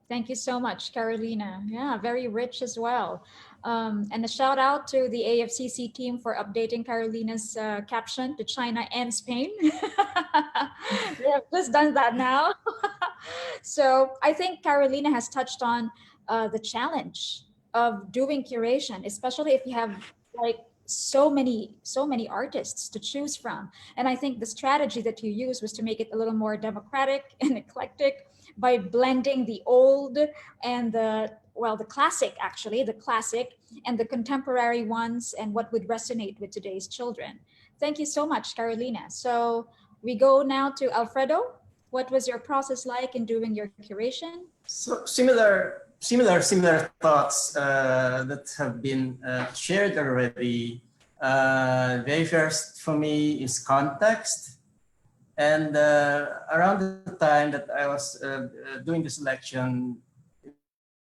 Thank you so much, Carolina. Yeah, very rich as well. And a shout out to the AFCC team for updating Carolina's caption to China and Spain. They have just done that now. So I think Carolina has touched on the challenge of doing curation, especially if you have like so many artists to choose from. And I think the strategy that you used was to make it a little more democratic and eclectic by blending the old and the classic and the contemporary ones and what would resonate with today's children. Thank you so much, Carolina. So we go now to Alfredo. What was your process like in doing your curation? So similar thoughts that have been shared already. Very first for me is context. And around the time that I was doing the selection,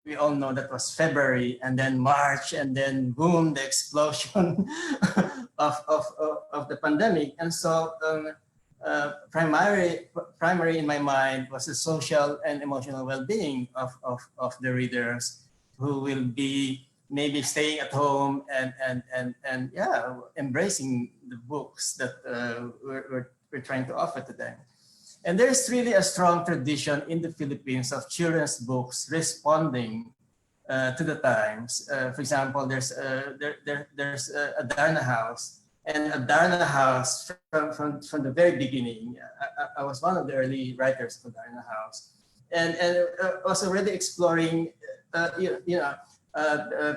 we all know that was February, and then March, and then boom, the explosion of the pandemic. And so primary in my mind was the social and emotional well-being of the readers, who will be maybe staying at home and yeah, embracing the books that we're trying to offer to them. And there's really a strong tradition in the Philippines of children's books responding to the times. For example, there's a Darna House, and a Darna House from the very beginning. I was one of the early writers for Darna House, and was already exploring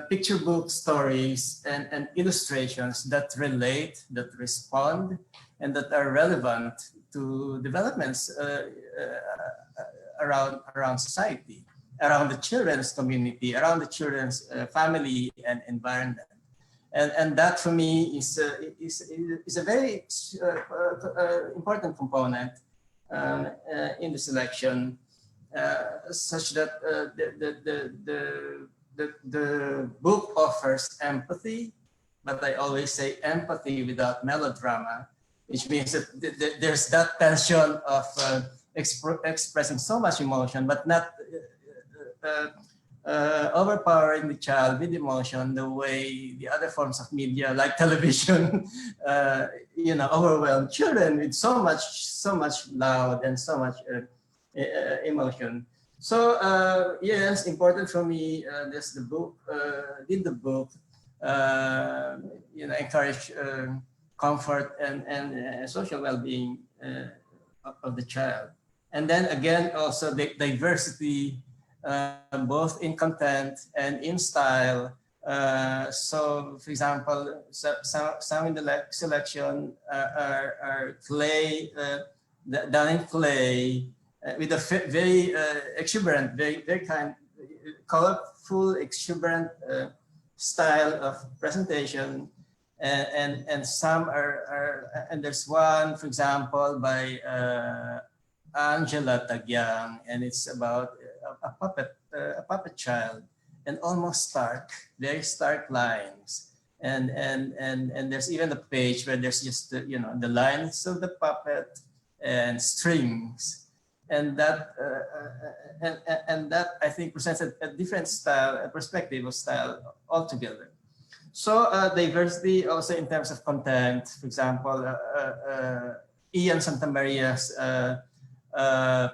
picture book stories and illustrations that relate, that respond, and that are relevant to developments around society, around the children's community, around the children's family and environment. And that for me is a very important component in the selection, such that the book offers empathy, but I always say empathy without melodrama, which means that there's that tension of expressing so much emotion, but not overpowering the child with emotion the way the other forms of media, like television, overwhelm children with so much loud and so much emotion. So yes, important for me. There's the book. Did the book encourage comfort and social well-being of the child, and then again also the diversity, both in content and in style. So, for example, some in the selection are clay, done in clay, with a very exuberant, very kind, colorful, exuberant style of presentation. And some are and there's one, for example, by Angela Tagyang, and it's about a puppet child, and almost stark, very stark lines, and there's even a page where there's just the lines of the puppet and strings, and that I think presents a different style, a perspective of style altogether. So diversity also in terms of content. For example, Ian Santamaria's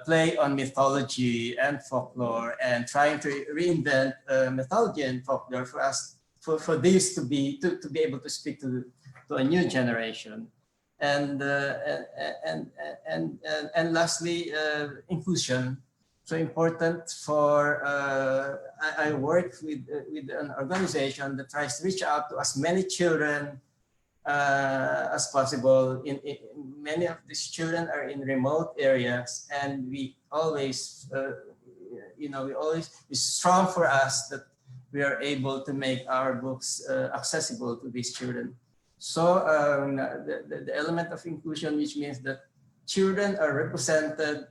play on mythology and folklore, and trying to reinvent mythology and folklore for us, for these to be able to speak to a new generation. And lastly, inclusion. So important for I work with an organization that tries to reach out to as many children as possible. Many of these children are in remote areas, and we always it's strong for us that we are able to make our books accessible to these children. So the element of inclusion, which means that children are represented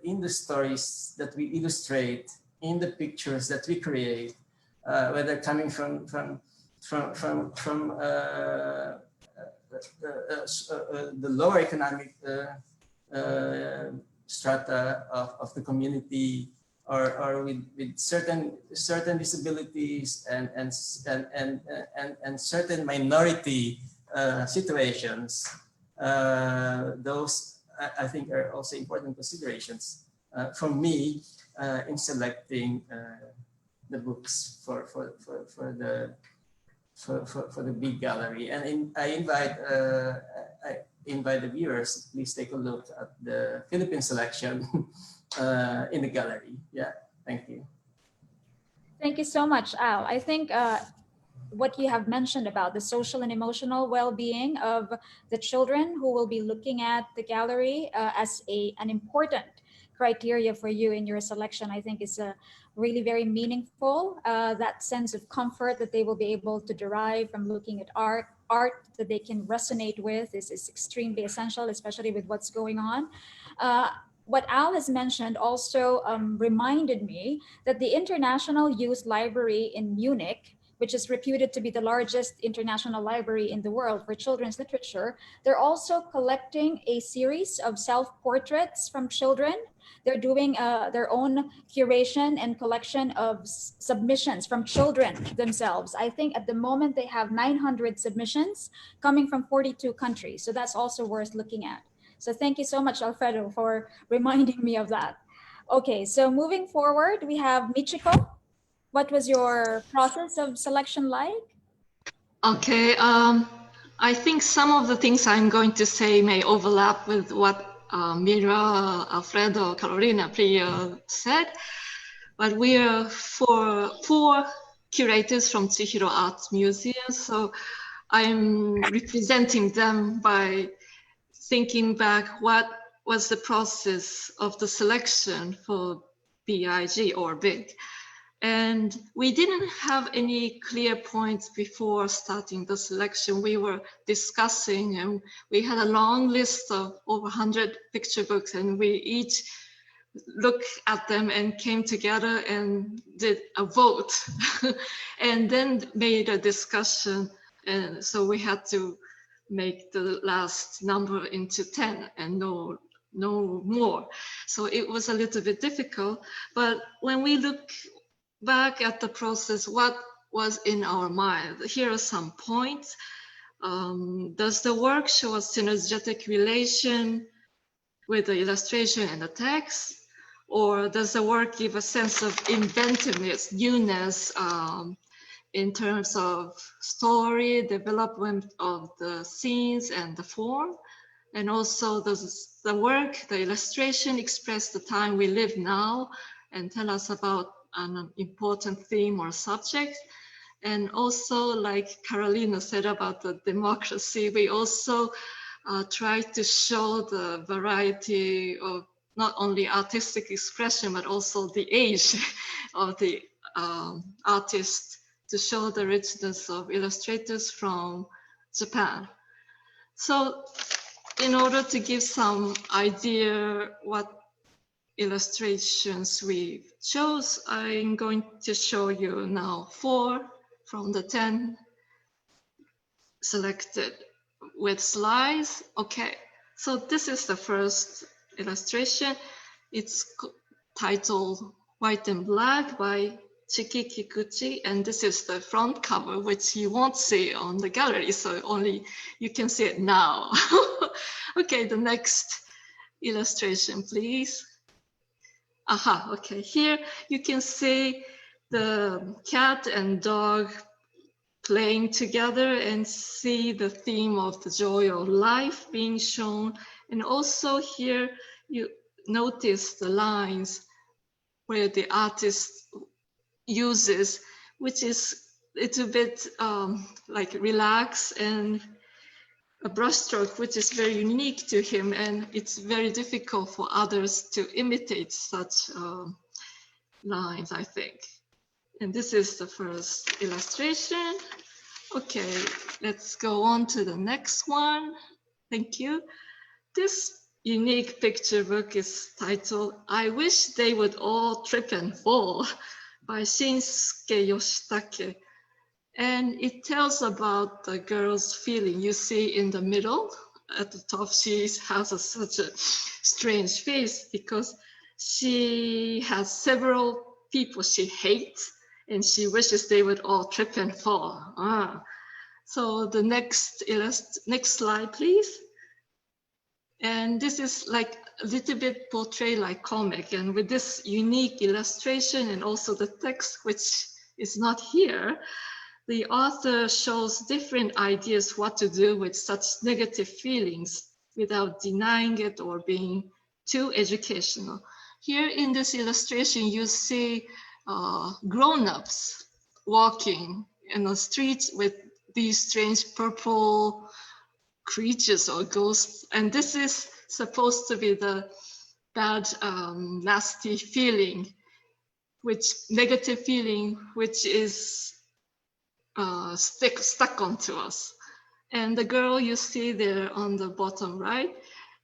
in the stories that we illustrate, in the pictures that we create, whether coming from the lower economic strata of the community, or with certain disabilities and certain minority situations. Those I think are also important considerations for me in selecting the books for the big gallery. And I invite the viewers, please take a look at the Philippine selection in the gallery. Yeah, thank you. Thank you so much, Al. I think what you have mentioned about the social and emotional well-being of the children who will be looking at the gallery as an important criteria for you in your selection, I think is really very meaningful. That sense of comfort that they will be able to derive from looking at art that they can resonate with is extremely essential, especially with what's going on. What Al has mentioned also reminded me that the International Youth Library in Munich, which is reputed to be the largest international library in the world for children's literature, they're also collecting a series of self-portraits from children. They're doing their own curation and collection of submissions from children themselves. I think at the moment they have 900 submissions coming from 42 countries. So that's also worth looking at. So thank you so much, Alfredo, for reminding me of that. Okay, so moving forward, we have Michiko. What was your process of selection like? Okay, I think some of the things I'm going to say may overlap with what Mira, Alfredo, Carolina, Priya said, but we are four curators from Chihiro Art Museum, so I'm representing them by thinking back what was the process of the selection for BIG or BIG. And we didn't have any clear points before starting the selection. We were discussing and we had a long list of over 100 picture books, and we each looked at them and came together and did a vote and then made a discussion. And so we had to make the last number into 10 and no more. So it was a little bit difficult, but when we look back at the process, what was in our mind? Here are some points. Does the work show a synergetic relation with the illustration and the text? Or does the work give a sense of inventiveness, newness in terms of story, development of the scenes and the form? And also does the work, the illustration express the time we live now and tell us about an important theme or subject? And also, like Carolina said about the democracy, we also try to show the variety of not only artistic expression, but also the age of the artist, to show the richness of illustrators from Japan. So in order to give some idea what illustrations we chose, I'm going to show you now 4 from the 10 selected with slides. Okay, so this is the first illustration. It's titled White and Black by Chiki Kikuchi, and this is the front cover, which you won't see on the gallery, so only you can see it now. Okay, the next illustration, please. Aha, okay, here you can see the cat and dog playing together and see the theme of the joy of life being shown. And also here you notice the lines where the artist uses, which is a little bit like relaxed and a brushstroke, which is very unique to him, and it's very difficult for others to imitate such lines, I think. And this is the first illustration. Okay, let's go on to the next one. Thank you. This unique picture book is titled, I Wish They Would All Trip and Fall by Shinsuke Yoshitake. And it tells about the girl's feeling. You see in the middle, at the top, she has such a strange face because she has several people she hates and she wishes they would all trip and fall. So the next slide, please. And this is like a little bit portrayed like comic, and with this unique illustration and also the text, which is not here, the author shows different ideas what to do with such negative feelings without denying it or being too educational. Here in this illustration, you see grown-ups walking in the streets with these strange purple creatures or ghosts, and this is supposed to be the bad, nasty feeling, negative feeling, which is stuck onto us. And the girl you see there on the bottom right,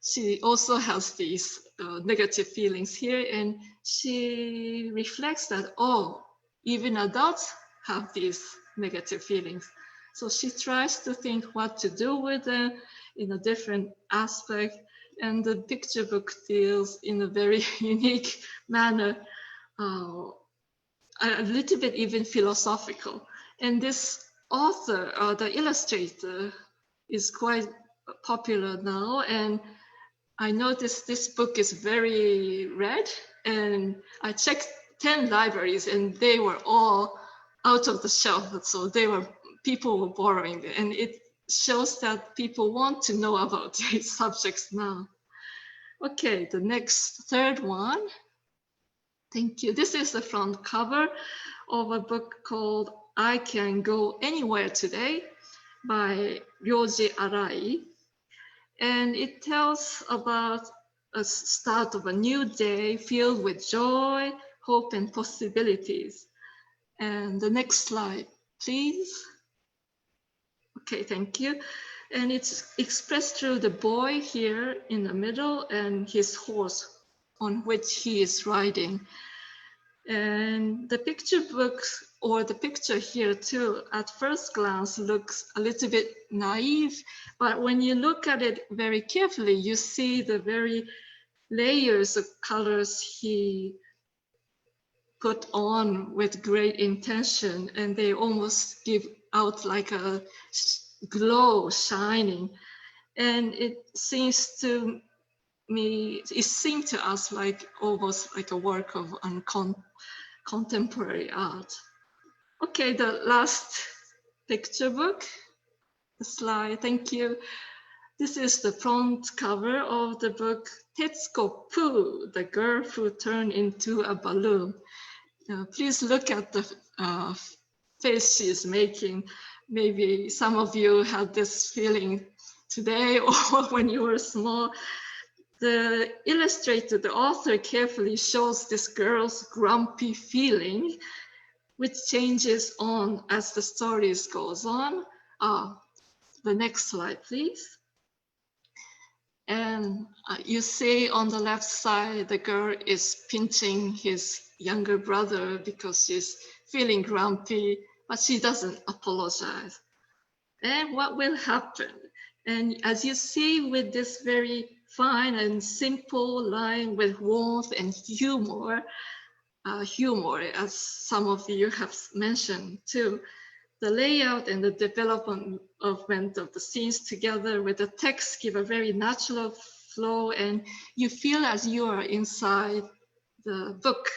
she also has these negative feelings here, and she reflects that, oh, even adults have these negative feelings. So she tries to think what to do with them in a different aspect, and the picture book deals in a very unique manner, a little bit even philosophical. And this author, the illustrator, is quite popular now, and I noticed this book is very read, and I checked 10 libraries and they were all out of the shelf, so people were borrowing it, and it shows that people want to know about these subjects now. Okay, the third one. Thank you. This is the front cover of a book called I Can Go Anywhere Today by Ryoji Arai. And it tells about a start of a new day filled with joy, hope, and possibilities. And the next slide, please. Okay, thank you. And it's expressed through the boy here in the middle and his horse on which he is riding. And the picture book, or the picture here too, at first glance looks a little bit naive, but when you look at it very carefully, you see the very layers of colors he put on with great intention, and they almost give out like a glow shining. And it seemed to us like almost like a work of contemporary art. Okay, the last picture book, the slide, thank you. This is the front cover of the book Tetsuko Poo, the girl who turned into a balloon. Please look at the face she's making. Maybe some of you had this feeling today or when you were small. The illustrator, the author, carefully shows this girl's grumpy feeling, which changes on as the story goes on. The next slide, please. And you see on the left side, the girl is pinching his younger brother because she's feeling grumpy, but she doesn't apologize. And what will happen? And as you see with this very fine and simple line with warmth and humor, as some of you have mentioned too, the layout and the development of the scenes together with the text give a very natural flow, and you feel as you are inside the book,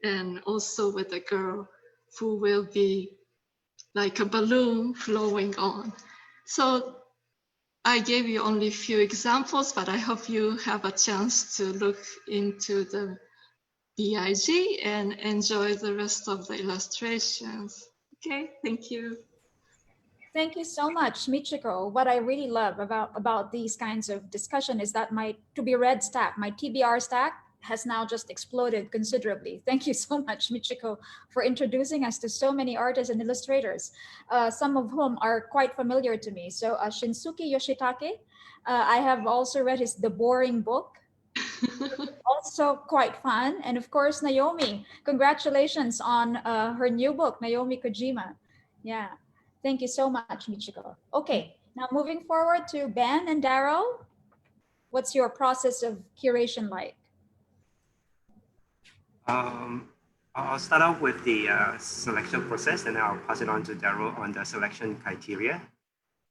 and also with the girl who will be like a balloon flowing on. So I gave you only a few examples, but I hope you have a chance to look into the BIG and enjoy the rest of the illustrations. Okay, thank you. Thank you so much, Michiko. What I really love about these kinds of discussion is that my to be read stack, my TBR stack, has now just exploded considerably. Thank you so much, Michiko, for introducing us to so many artists and illustrators, some of whom are quite familiar to me. So Shinsuke Yoshitake, I have also read his The Boring Book. Also quite fun. And of course, Naomi, congratulations on her new book, Naomi Kojima. Yeah, thank you so much, Michiko. Okay, now moving forward to Ben and Daryl. What's your process of curation like? I'll start off with the selection process, and then I'll pass it on to Daryl on the selection criteria.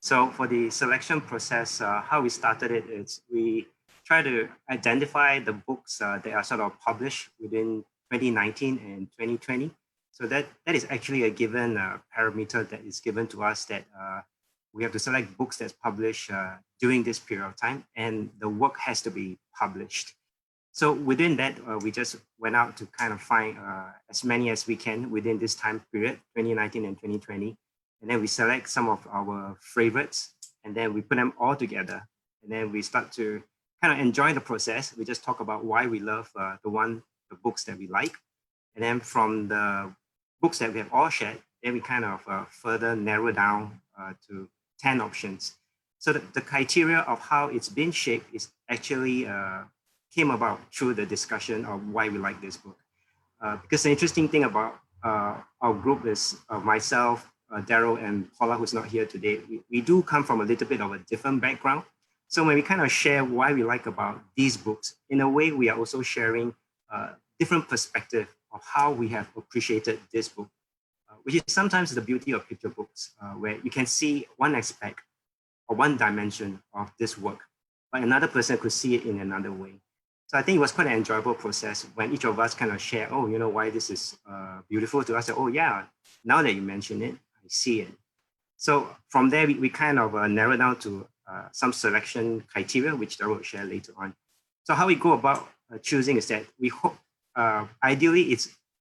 So for the selection process, how we started it is we try to identify the books that are sort of published within 2019 and 2020. So that is actually a given parameter that is given to us, that we have to select books that's published during this period of time, and the work has to be published. So within that, we just went out to kind of find as many as we can within this time period, 2019 and 2020. And then we select some of our favorites, and then we put them all together. And then we start to kind of enjoy the process. We just talk about why we love the books that we like. And then from the books that we have all shared, then we kind of further narrow down to 10 options. So the criteria of how it's been shaped is actually came about through the discussion of why we like this book. Because the interesting thing about our group is myself, Daryl, and Paula, who's not here today, we do come from a little bit of a different background. So when we kind of share why we like about these books, in a way, we are also sharing different perspective of how we have appreciated this book, which is sometimes the beauty of picture books, where you can see one aspect or one dimension of this work, but another person could see it in another way. So I think it was quite an enjoyable process when each of us kind of share, oh, you know, why this is beautiful to us. Oh yeah, now that you mention it, I see it. So from there, we kind of narrow down to some selection criteria, which I will share later on. So how we go about choosing is that we hope, ideally,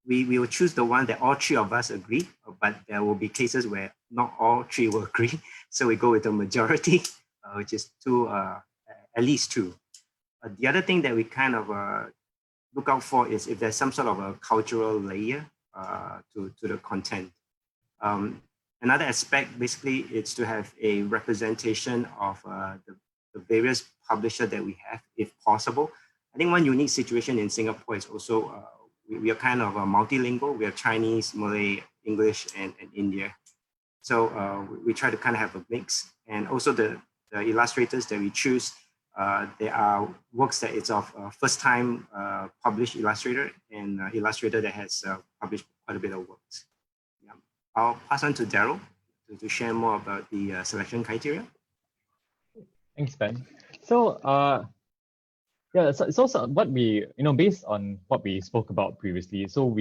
we will choose the one that all three of us agree, but there will be cases where not all three will agree. So we go with the majority, which is at least two. The other thing that we kind of look out for is if there's some sort of a cultural layer to the content. Another aspect basically is to have a representation of the various publishers that we have, if possible. I think one unique situation in Singapore is also we are kind of multilingual. We have Chinese, Malay, English, and India. So we try to kind of have a mix. And also the illustrators that we choose, there are works that it's of first time published illustrator and illustrator that has published quite a bit of works. Yeah. I'll pass on to Daryl to share more about the selection criteria. Thanks, Ben. So yeah, so it's also what we, based on what we spoke about previously. So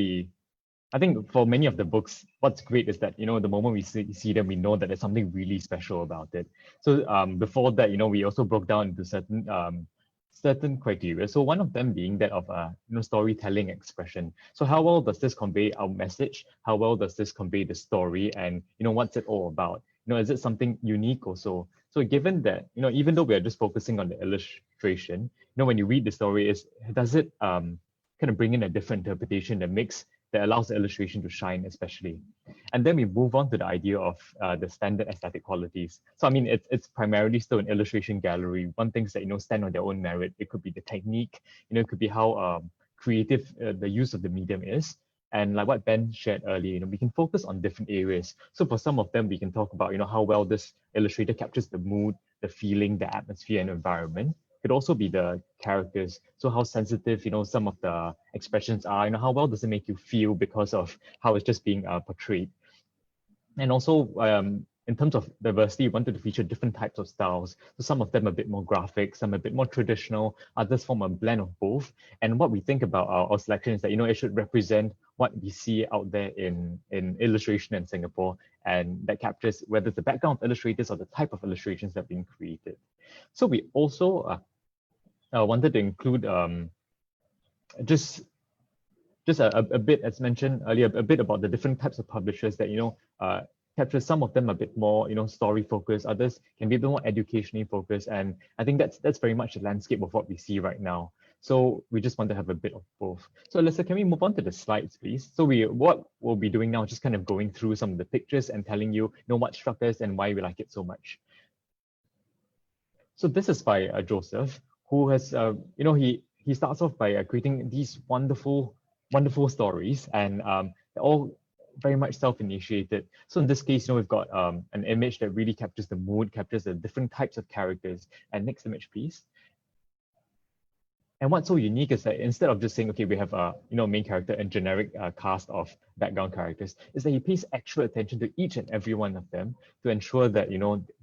I think for many of the books, what's great is that, the moment we see them, we know that there's something really special about it. So before that, we also broke down into certain criteria. So one of them being that of storytelling expression. So how well does this convey our message? How well does this convey the story? And what's it all about? Is it something unique also? So given that, even though we are just focusing on the illustration, when you read the story, does it kind of bring in a different interpretation that allows the illustration to shine, especially. And then we move on to the idea of the standard aesthetic qualities. So I mean, it's primarily still an illustration gallery. One things that stand on their own merit. It could be the technique, it could be how creative the use of the medium is. And like what Ben shared earlier, we can focus on different areas. So for some of them, we can talk about how well this illustrator captures the mood, the feeling, the atmosphere, and environment. Could also be the characters. So how sensitive, some of the expressions are, how well does it make you feel because of how it's just being portrayed. And also in terms of diversity, we wanted to feature different types of styles. So some of them a bit more graphic, some a bit more traditional, others form a blend of both. And what we think about our selection is that, it should represent what we see out there in illustration in Singapore, and that captures whether it's the background of illustrators or the type of illustrations that are being created. So we also wanted to include just a bit, as mentioned earlier, a bit about the different types of publishers that, capture some of them a bit more, story focused, others can be a bit more educationally focused. And I think that's very much the landscape of what we see right now. So we just want to have a bit of both. So Alyssa, can we move on to the slides, please? So what we'll be doing now is just kind of going through some of the pictures and telling you, what struck us and why we like it so much. So this is by Joseph, who has, he starts off by creating these wonderful stories, and they're all very much self-initiated. So in this case, we've got an image that really captures the mood, captures the different types of characters. And next image, please. And what's so unique is that instead of just saying, okay, we have a main character and generic cast of background characters, is that he pays extra attention to each and every one of them to ensure that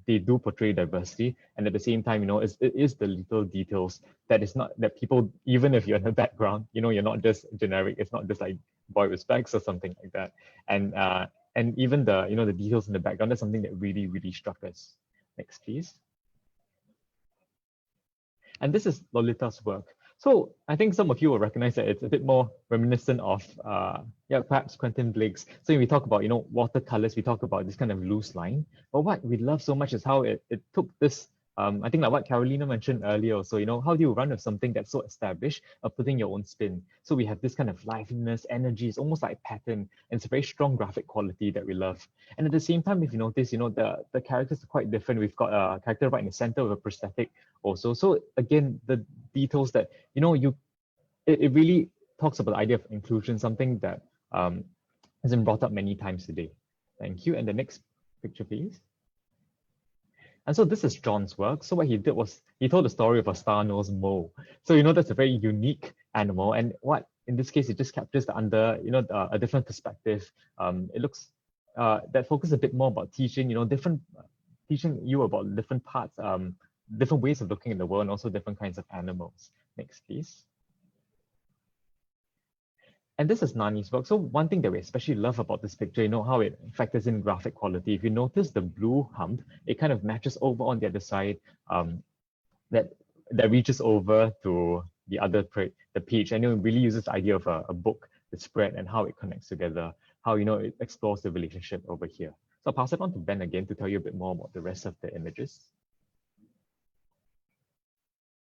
they do portray diversity, and at the same time, it is the little details that is not that people, even if you're in the background, you're not just generic. It's not just like boy with specs or something like that. And even the the details in the background, that's something that really, really struck us. Next, please. And this is Lolita's work. So I think some of you will recognize that it's a bit more reminiscent of, perhaps Quentin Blake's. So when we talk about, watercolors, we talk about this kind of loose line. But what we love so much is how it took this, I think like what Carolina mentioned earlier. So, how do you run with something that's so established of putting your own spin? So we have this kind of liveliness, energy, it's almost like a pattern, and it's a very strong graphic quality that we love. And at the same time, if you notice, the characters are quite different. We've got a character right in the center of a prosthetic also. So again, the details that, it really talks about the idea of inclusion, something that has been brought up many times today. Thank you. And the next picture, please. And so this is John's work. So what he did was he told the story of a star-nosed mole. So that's a very unique animal, and what in this case it just captures the under a different perspective. It looks that focuses a bit more about teaching teaching you about different parts, different ways of looking at the world, and also different kinds of animals. Next, please. And this is Nani's work. So one thing that we especially love about this picture, how it factors in graphic quality. If you notice the blue hump, it kind of matches over on the other side, that reaches over to the other the page. And it really uses the idea of a book, the spread, and how it connects together, how it explores the relationship over here. So I'll pass it on to Ben again to tell you a bit more about the rest of the images.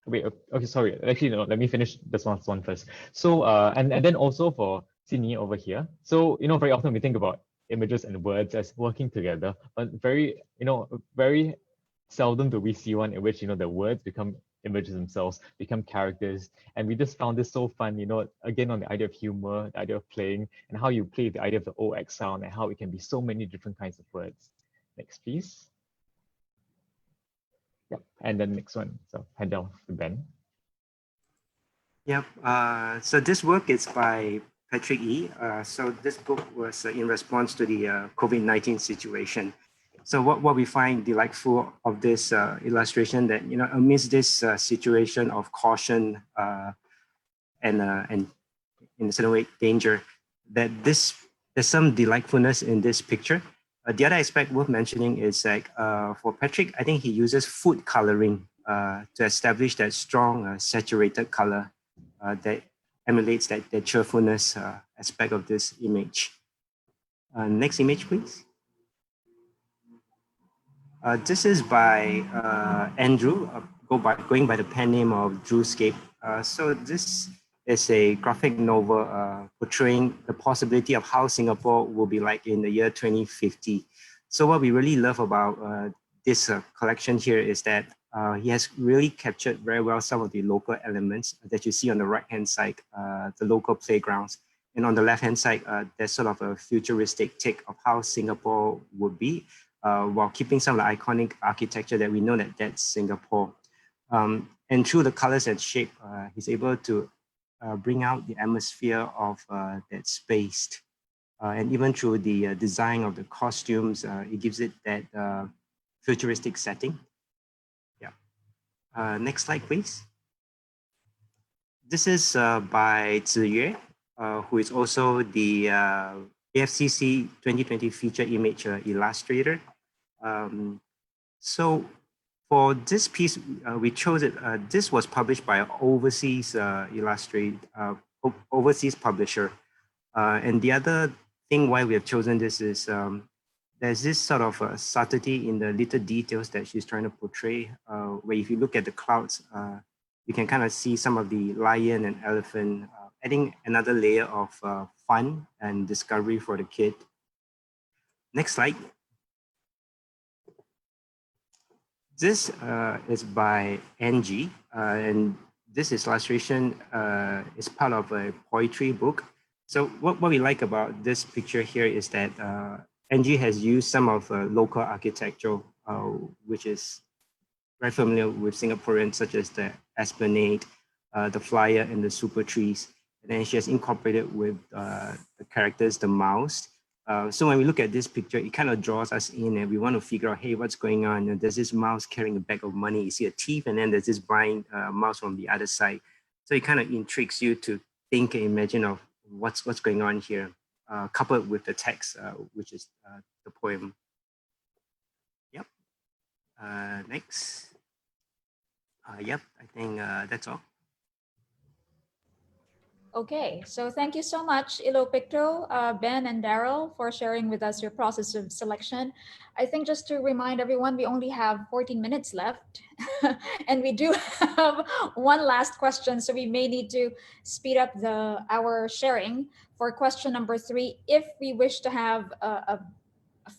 Wait, okay, sorry. Actually, no, let me finish this last one first. So, and then also for Sydney over here. So, very often we think about images and words as working together, but very seldom do we see one in which, the words become images themselves, become characters. And we just found this so fun, again, on the idea of humor, the idea of playing, and how you play the idea of the OX sound and how it can be so many different kinds of words. Next, please. Yep, and then next one. So hand off to Ben. Yep. So this work is by Patrick E. So this book was in response to the COVID-19 situation. So what we find delightful of this illustration that amidst this situation of caution and in a certain way danger, that there's some delightfulness in this picture. The other aspect worth mentioning is like for Patrick, I think he uses food coloring to establish that strong saturated color that emulates that cheerfulness aspect of this image. Next image, please. This is by Andrew, going by the pen name of Drewscape. So this is a graphic novel portraying the possibility of how Singapore will be like in the year 2050. So what we really love about this collection here is that he has really captured very well some of the local elements that you see on the right-hand side, the local playgrounds. And on the left-hand side, there's sort of a futuristic take of how Singapore would be, while keeping some of the iconic architecture that we know that's Singapore. And through the colors and shape, he's able to bring out the atmosphere of that space. And even through the design of the costumes, it gives it that futuristic setting. Yeah. Next slide, please. This is by Ziyue, who is also the AFCC 2020 Feature Image Illustrator. So for this piece, we chose it. This was published by an overseas overseas publisher. And the other thing why we have chosen this is there's this sort of subtlety in the little details that she's trying to portray, where if you look at the clouds, you can kind of see some of the lion and elephant, adding another layer of fun and discovery for the kid. Next slide. This is by Angie, and this illustration is part of a poetry book. So what we like about this picture here is that Angie has used some of local architecture, which is very familiar with Singaporeans, such as the esplanade, the flyer, and the super trees. And then she has incorporated with the characters, the mouse. So when we look at this picture, it kind of draws us in and we want to figure out, hey, what's going on? And there's this mouse carrying a bag of money. You see a thief, and then there's this blind mouse from the other side. So it kind of intrigues you to think and imagine of what's going on here, coupled with the text, which is the poem. Yep. Next. Yep, I think that's all. Okay, so thank you so much, Illo Picto, Ben and Daryl, for sharing with us your process of selection. I think just to remind everyone, we only have 14 minutes left and we do have one last question. So we may need to speed up our sharing for question number 3, if we wish to have a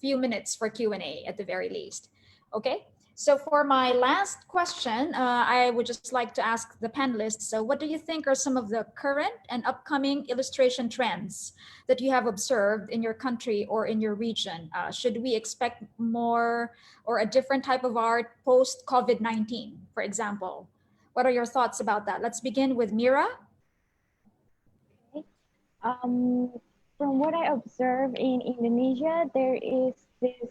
few minutes for Q&A at the very least. Okay. So for my last question, I would just like to ask the panelists, so what do you think are some of the current and upcoming illustration trends that you have observed in your country or in your region? Should we expect more or a different type of art post-COVID-19, for example? What are your thoughts about that? Let's begin with Mira. Okay. From what I observe in Indonesia, there is this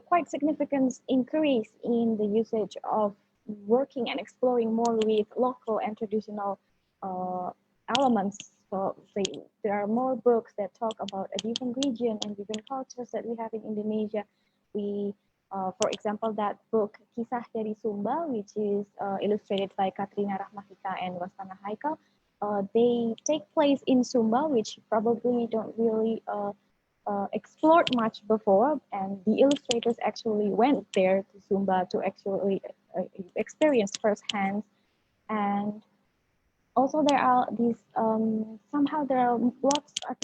quite significant increase in the usage of working and exploring more with local and traditional elements. So there are more books that talk about a different region and different cultures that we have in Indonesia. For example, that book Kisah dari Sumba, which is illustrated by Katrina Rahmatika and Wastana Haikal, they take place in Sumba, which probably don't really explored much before, and the illustrators actually went there to Sumba to actually experience firsthand. And also there are these somehow there are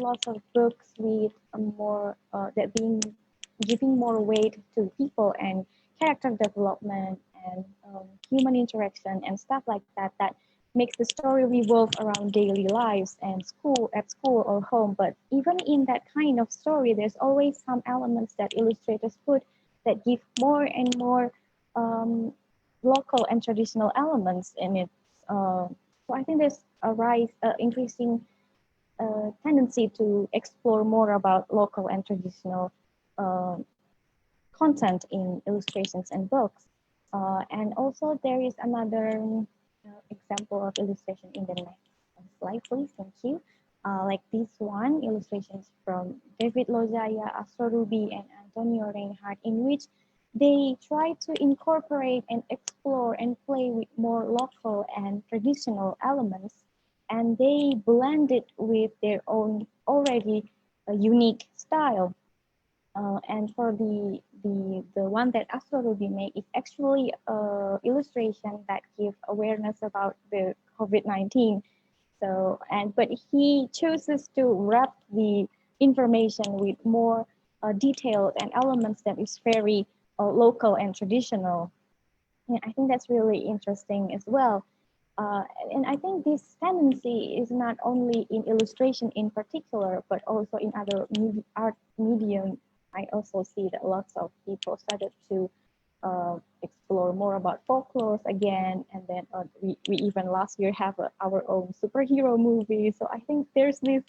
lots of books with more giving more weight to people and character development and human interaction and stuff like that makes the story revolve around daily lives and at school or home. But even in that kind of story, there's always some elements that illustrators put that give more and more local and traditional elements in it. So I think there's increasing tendency to explore more about local and traditional content in illustrations and books. And also there is another example of illustration in the next slide, please. Thank you. Like this one, illustrations from David Lozaya, Astro Ruby, and Antonio Reinhardt, in which they try to incorporate and explore and play with more local and traditional elements, and they blend it with their own already unique style. And for the one that Astro Ruby made is actually illustration that give awareness about the COVID-19. So but he chooses to wrap the information with more detailed and elements that is very local and traditional. And I think that's really interesting as well. And I think this tendency is not only in illustration in particular, but also in other art medium. I also see that lots of people started to explore more about folklore again, and then we even last year have our own superhero movie. So I think there's this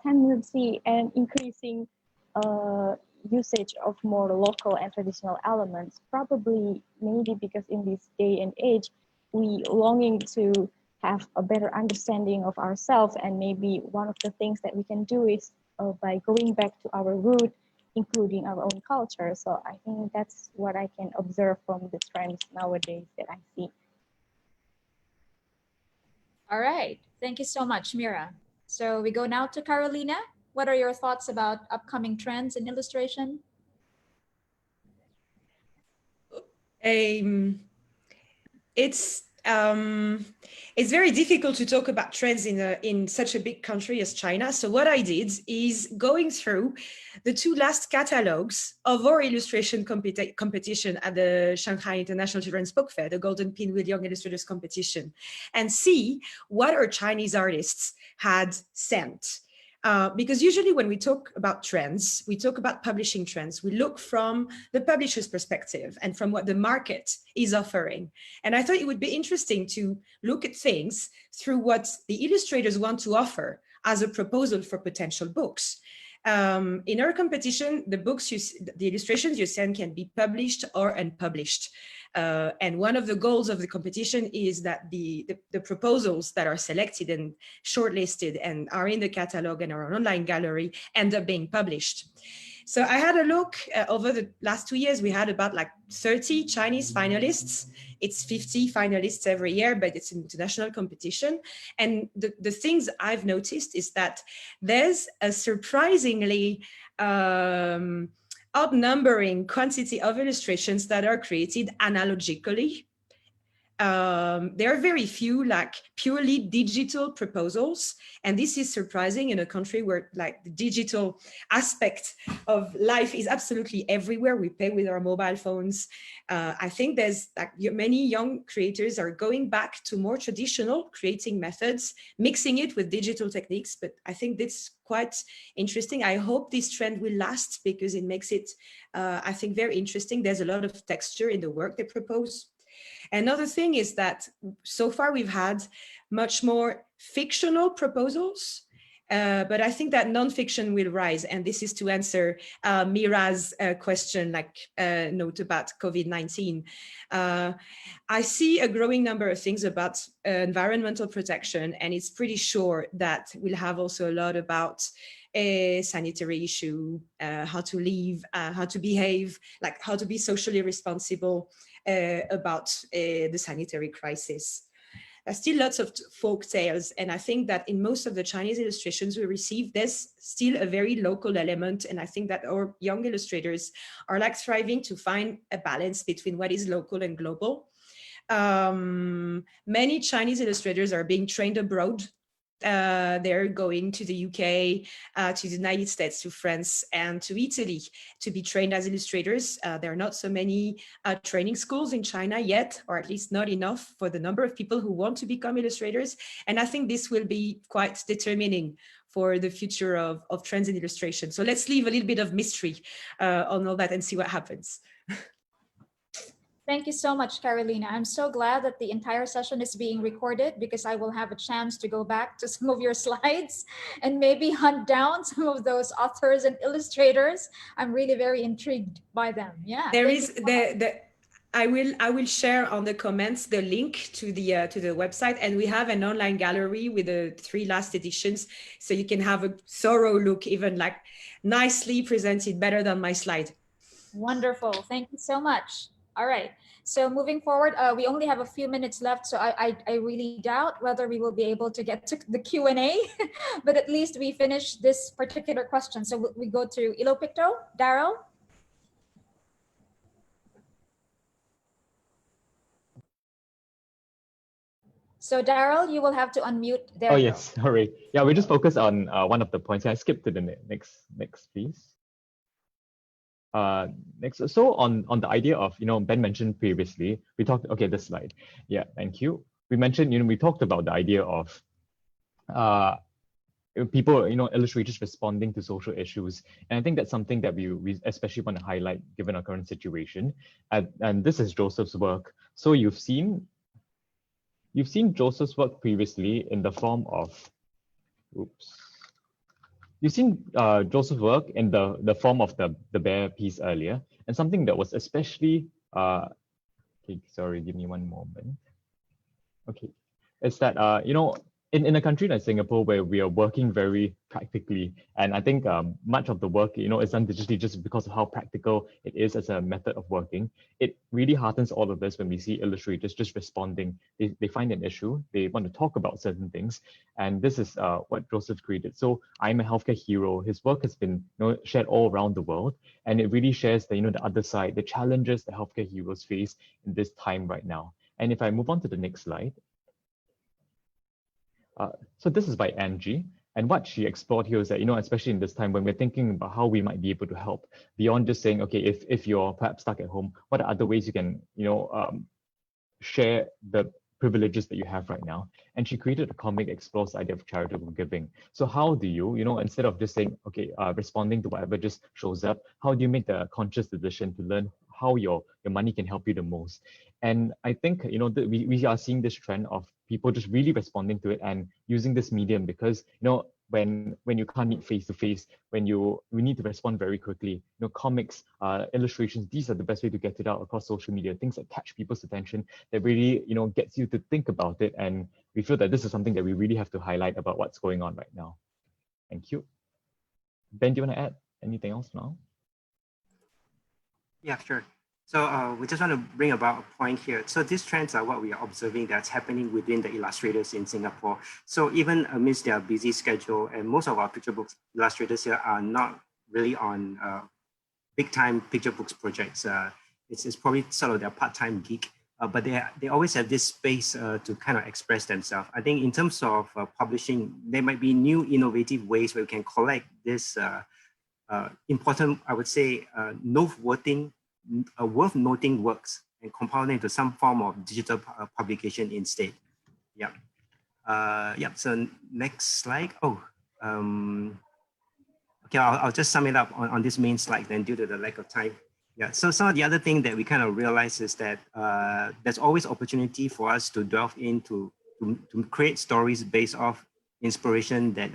tendency and increasing usage of more local and traditional elements, probably maybe because in this day and age, we longing to have a better understanding of ourselves, and maybe one of the things that we can do is by going back to our root, including our own culture. So I think that's what I can observe from the trends nowadays that I see. All right, thank you so much, Mira. So we go now to Carolina. What are your thoughts about upcoming trends in illustration? it's very difficult to talk about trends in such a big country as China. So what I did is going through the 2 last catalogs of our illustration competition at the Shanghai International Children's Book Fair, the Golden Pinwheel Young Illustrators Competition, and see what our Chinese artists had sent. Because usually when we talk about trends, we talk about publishing trends, we look from the publisher's perspective and from what the market is offering. And I thought it would be interesting to look at things through what the illustrators want to offer as a proposal for potential books. In our competition, the illustrations you send can be published or unpublished. And one of the goals of the competition is that the proposals that are selected and shortlisted and are in the catalog and our online gallery end up being published. So I had a look over the last 2 years. We had about like 30 Chinese finalists. It's 50 finalists every year, but it's an international competition. And the things I've noticed is that there's a surprisingly outnumbering quantity of illustrations that are created analogically. There are very few like purely digital proposals. And this is surprising in a country where like the digital aspect of life is absolutely everywhere. We pay with our mobile phones. I think there's like many young creators are going back to more traditional creating methods, mixing it with digital techniques. But I think that's quite interesting. I hope this trend will last because it makes it, I think, very interesting. There's a lot of texture in the work they propose. Another thing is that so far we've had much more fictional proposals, but I think that nonfiction will rise. And this is to answer Mira's question, like note about COVID-19. I see a growing number of things about environmental protection, and it's pretty sure that we'll have also a lot about a sanitary issue, how to live, how to behave, like how to be socially responsible about the sanitary crisis. There's still lots of folk tales, and I think that in most of the Chinese illustrations we receive, there's still a very local element, and I think that our young illustrators are like striving to find a balance between what is local and global. Many Chinese illustrators are being trained abroad. They're going to the UK, to the United States, to France, and to Italy to be trained as illustrators. There are not so many training schools in China yet, or at least not enough for the number of people who want to become illustrators. And I think this will be quite determining for the future of trends in illustration. So let's leave a little bit of mystery on all that and see what happens. Thank you so much, Carolina. I'm so glad that the entire session is being recorded because I will have a chance to go back to some of your slides and maybe hunt down some of those authors and illustrators. I'm really very intrigued by them. Yeah. There is I will share on the comments the link to the website, and we have an online gallery with the 3 last editions, so you can have a thorough look, even like nicely presented, better than my slide. Wonderful. Thank you so much. All right. So moving forward, we only have a few minutes left, so I really doubt whether we will be able to get to the Q&A, but at least we finish this particular question. So we go to Illo Picto, Daryl. So Daryl, you will have to unmute. There. Oh yes, sorry. Yeah, we just focus on one of the points. I skipped to the next, please. Next, so on the idea of, Ben mentioned previously, we talked, okay, this slide. Yeah, thank you. We mentioned, we talked about the idea of people, illustrators responding to social issues. And I think that's something that we especially want to highlight given our current situation. And this is Joseph's work. So you've seen Joseph's work previously in the form of, You've seen Joseph's work in the form of the bear piece earlier, and something that was especially, okay, sorry, give me one moment. Okay, it's that, in a country like Singapore where we are working very practically, and I think much of the work, is done digitally just because of how practical it is as a method of working. It really heartens all of us when we see illustrators just responding. They find an issue, they want to talk about certain things, and this is what Joseph created. So I'm a healthcare hero. His work has been shared all around the world, and it really shares the the other side, the challenges the healthcare heroes face in this time right now. And if I move on to the next slide, so this is by Angie. And what she explored here is that, especially in this time when we're thinking about how we might be able to help, beyond just saying, okay, if you're perhaps stuck at home, what are other ways you can, share the privileges that you have right now? And she created a comic that explores the idea of charitable giving. So how do you, instead of just saying, okay, responding to whatever just shows up, how do you make the conscious decision to learn how your money can help you the most? And I think, we are seeing this trend of people just really responding to it and using this medium because, when you can't meet face to face, we need to respond very quickly. Comics, illustrations, these are the best way to get it out across social media, things that catch people's attention, that really, gets you to think about it. And we feel that this is something that we really have to highlight about what's going on right now. Thank you. Ben, do you want to add anything else now? Yeah, sure. So we just want to bring about a point here. So these trends are what we are observing that's happening within the illustrators in Singapore. So even amidst their busy schedule, and most of our picture books illustrators here are not really on big time picture books projects. It's probably sort of their part-time gig, but they always have this space to kind of express themselves. I think in terms of publishing, there might be new innovative ways where we can collect this important, I would say, worth noting works and compile them into some form of digital publication instead. Yeah. So next slide. Okay, I'll just sum it up on this main slide then due to the lack of time. Yeah, so some of the other thing that we kind of realize is that there's always opportunity for us to delve into to create stories based off inspiration that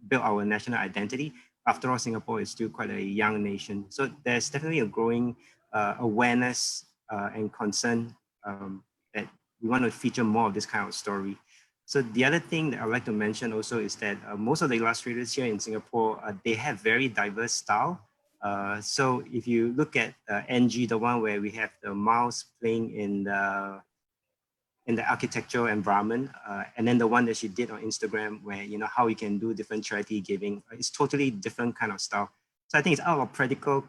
build our national identity. After all, Singapore is still quite a young nation. So there's definitely a growing awareness and concern that we want to feature more of this kind of story. So the other thing that I'd like to mention also is that most of the illustrators here in Singapore, they have very diverse style. So if you look at NG, the one where we have the mouse playing in the architectural environment, and then the one that she did on Instagram where, how you can do different charity giving, it's totally different kind of style. So I think it's out of practical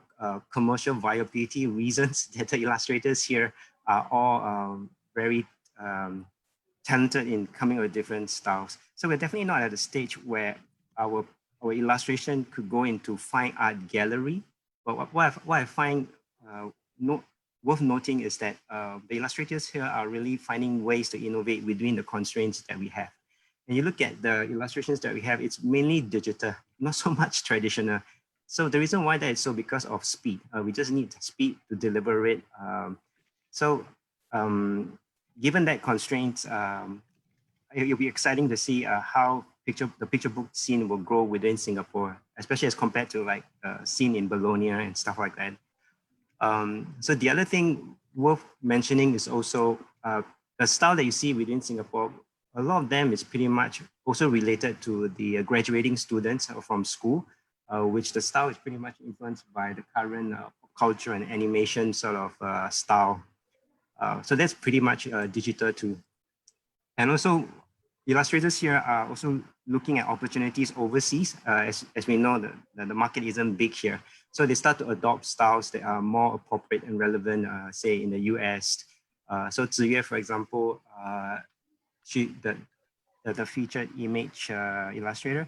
commercial viability reasons that the illustrators here are all very talented in coming up with different styles. So we're definitely not at a stage where our illustration could go into fine art gallery. But what I find worth noting is that the illustrators here are really finding ways to innovate within the constraints that we have. And you look at the illustrations that we have, it's mainly digital, not so much traditional. So the reason why that is so because of speed. We just need speed to deliver it. Given that constraints, it'll be exciting to see how the picture book scene will grow within Singapore, especially as compared to like scene in Bologna and stuff like that. So the other thing worth mentioning is also the style that you see within Singapore. A lot of them is pretty much also related to the graduating students from school, which the style is pretty much influenced by the current culture and animation sort of style. So that's pretty much digital too. And also illustrators here are also looking at opportunities overseas. As we know, the market isn't big here. So they start to adopt styles that are more appropriate and relevant, say in the US. So Ziyue, for example, the featured image illustrator,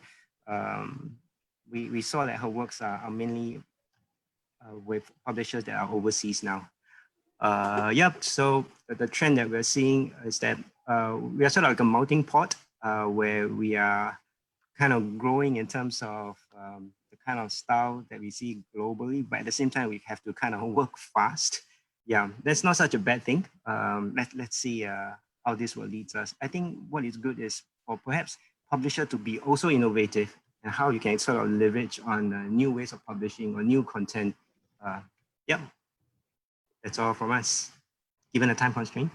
we saw that her works are mainly with publishers that are overseas now. So the trend that we're seeing is that we are sort of like a melting pot where we are kind of growing in terms of the kind of style that we see globally, but at the same time, we have to kind of work fast. Yeah, that's not such a bad thing. Let's see how this will lead us. I think what is good is for perhaps publisher to be also innovative and how you can sort of leverage on new ways of publishing or new content. That's all from us, given a time constraint.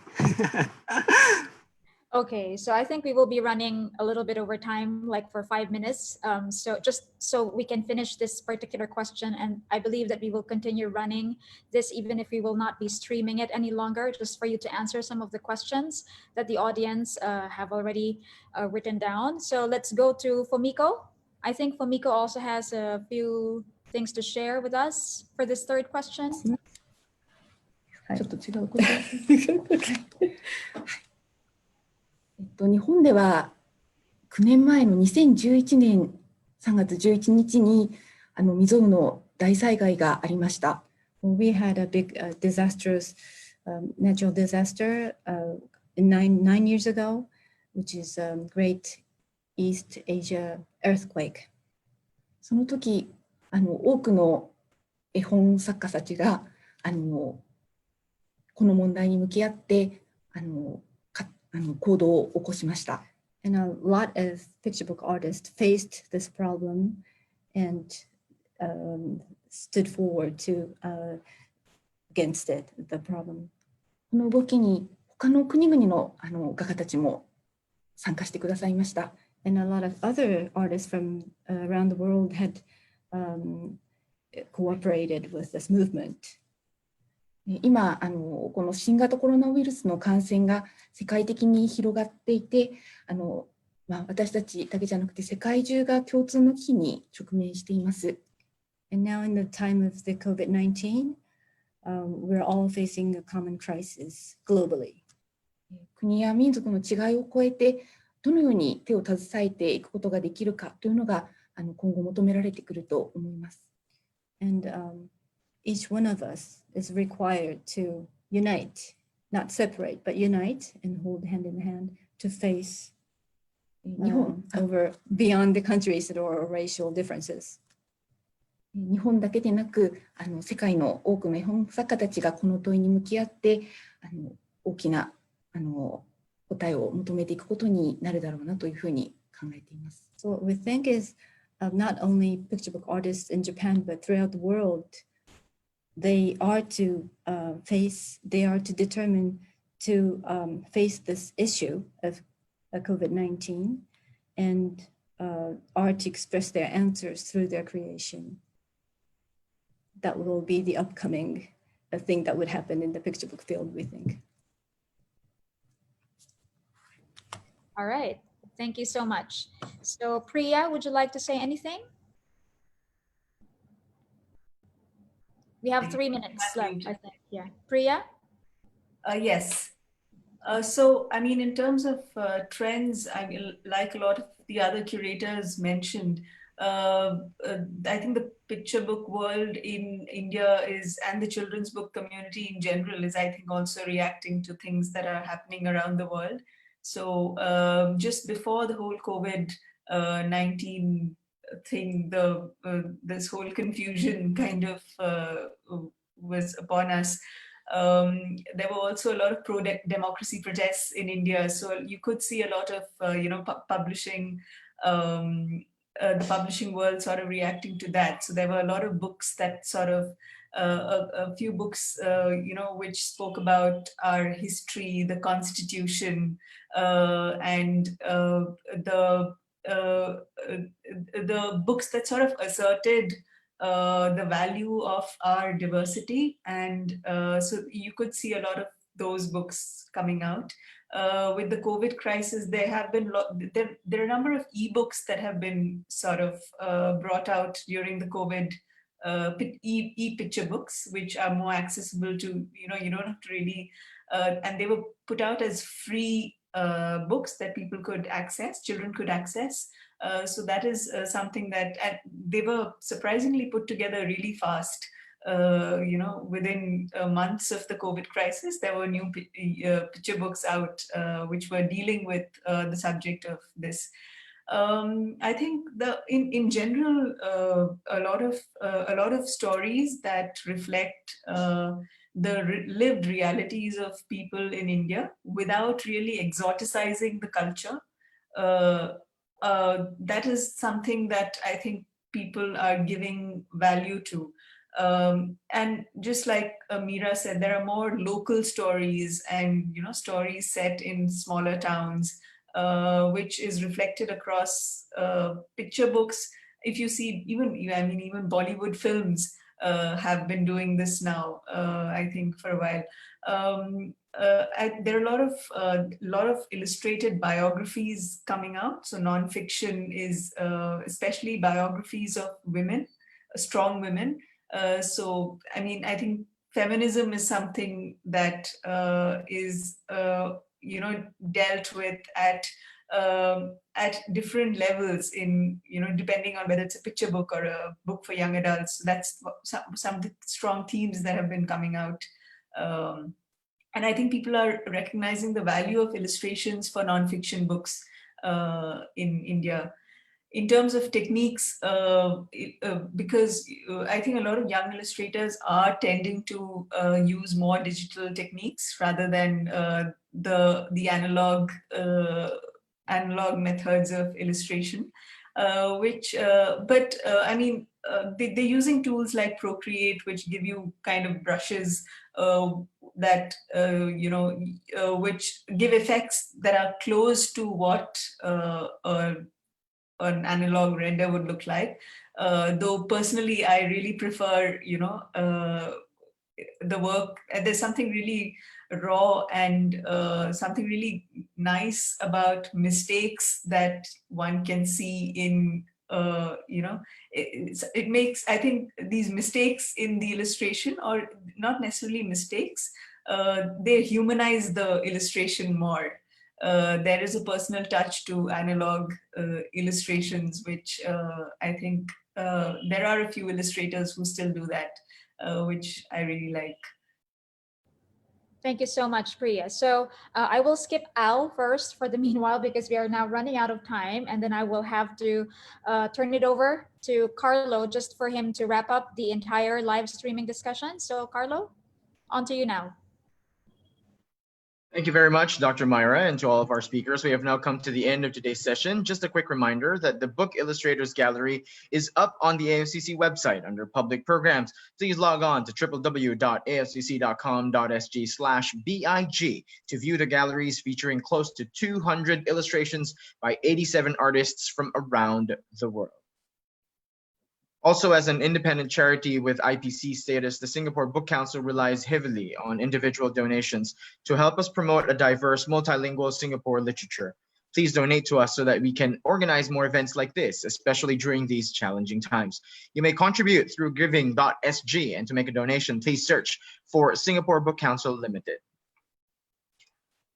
Okay, so I think we will be running a little bit over time, like for 5 minutes. So just so we can finish this particular question, and I believe that we will continue running this even if we will not be streaming it any longer, just for you to answer some of the questions that the audience have already written down. So let's go to Fomiko. I think Fomiko also has a few things to share with us for this third question. ちょっと違うこと日本では9年前の2011年3月11日に未曾有の大災害がありました。We had a big disastrous natural disaster nine years ago, which is a Great East Asia earthquake. その時多くの絵本作家たちがこの問題に向き合って行動を起こしました。And a lot of picture book artists faced this problem and stood forward to against it, the problem. この動きに他の国々の画家たちも参加してくださいました。And a lot of other artists from around the world had cooperated with this movement. 今この新型コロナウイルスの感染が世界的に広がっていて私たちだけじゃなくて世界中が共通の危機に直面しています。And now in the time of the COVID-19, we're all facing a common crisis globally. 国や民族の違いを超えてどのように手を携えていくことができるかというのが今後求められてくると思います。And each one of us is required to unite, not separate, but unite and hold hand in hand to face over beyond the countries or racial differences. 日本だけでなく世界の多くの絵本作家たちがこの問いに向き合って大きな答えを求めていくことになるだろうなというふうに考えています。So what we think is not only picture book artists in Japan, but throughout the world, they are to determine to face this issue of COVID-19 and are to express their answers through their creation. That will be the upcoming thing that would happen in the picture book field, we think. All right. Thank you so much. So Priya, would you like to say anything? We have 3 minutes left, I think. Yeah. Priya? Yes. So, I mean, in terms of trends, I mean, like a lot of the other curators mentioned, I think the picture book world in India and the children's book community in general is, I think, also reacting to things that are happening around the world. So just before the whole COVID-19 thing, this whole confusion kind of was upon us. There were also a lot of pro-democracy protests in India. So you could see a lot of, publishing, the publishing world sort of reacting to that. So there were a lot of books that sort of, a few books, which spoke about our history, the Constitution, and the books that sort of asserted the value of our diversity. And so you could see a lot of those books coming out. With the COVID crisis, there have been there are a number of ebooks that have been sort of brought out during the COVID e-picture books, which are more accessible to, you don't have to really, and they were put out as free books that people could access, children could access. So that is something that they were surprisingly put together really fast. Within months of the COVID crisis, there were new picture books out which were dealing with the subject of this. I think in general, a lot of stories that reflect the lived realities of people in India without really exoticizing the culture. That is something that I think people are giving value to. And just like Meera said, there are more local stories and stories set in smaller towns, which is reflected across picture books. If you see, even Bollywood films have been doing this now, I think, for a while. There are a lot of illustrated biographies coming out. So nonfiction is especially biographies of women, strong women. So I mean, I think feminism is something that is dealt with at different levels in, depending on whether it's a picture book or a book for young adults. That's some of the strong themes that have been coming out. And I think people are recognizing the value of illustrations for nonfiction books in India. In terms of techniques, because I think a lot of young illustrators are tending to use more digital techniques rather than the analog methods of illustration, I mean, they're using tools like Procreate, which give you kind of brushes that, which give effects that are close to what an analog render would look like. Though personally, I really prefer, the work. There's something really raw and something really nice about mistakes that one can see in, it makes, I think these mistakes in the illustration, or not necessarily mistakes, they humanize the illustration more. There is a personal touch to analog illustrations, which I think there are a few illustrators who still do that, which I really like. Thank you so much, Priya. So I will skip Al first for the meanwhile, because we are now running out of time, and then I will have to turn it over to Carlo just for him to wrap up the entire live streaming discussion. So Carlo, on to you now. Thank you very much, Dr. Myra, and to all of our speakers. We have now come to the end of today's session. Just a quick reminder that the Book Illustrators Gallery is up on the AFCC website under public programs. Please log on to www.afcc.com.sg/BIG to view the galleries featuring close to 200 illustrations by 87 artists from around the world. Also, as an independent charity with IPC status, the Singapore Book Council relies heavily on individual donations to help us promote a diverse, multilingual Singapore literature. Please donate to us so that we can organize more events like this, especially during these challenging times. You may contribute through giving.sg, and to make a donation, please search for Singapore Book Council Limited.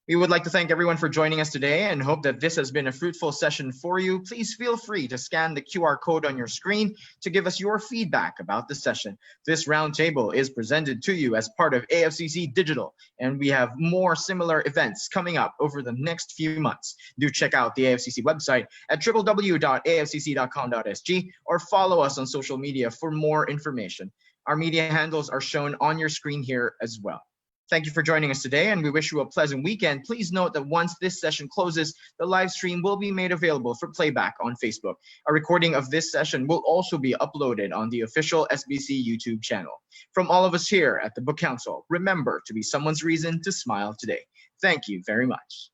We would like to thank everyone for joining us today and hope that this has been a fruitful session for you. Please feel free to scan the QR code on your screen to give us your feedback about the session. This roundtable is presented to you as part of AFCC Digital, and we have more similar events coming up over the next few months. Do check out the AFCC website at www.afcc.com.sg or follow us on social media for more information. Our media handles are shown on your screen here as well. Thank you for joining us today, and we wish you a pleasant weekend. Please note that once this session closes, the live stream will be made available for playback on Facebook. A recording of this session will also be uploaded on the official SBC YouTube channel. From all of us here at the Book Council, remember to be someone's reason to smile today. Thank you very much.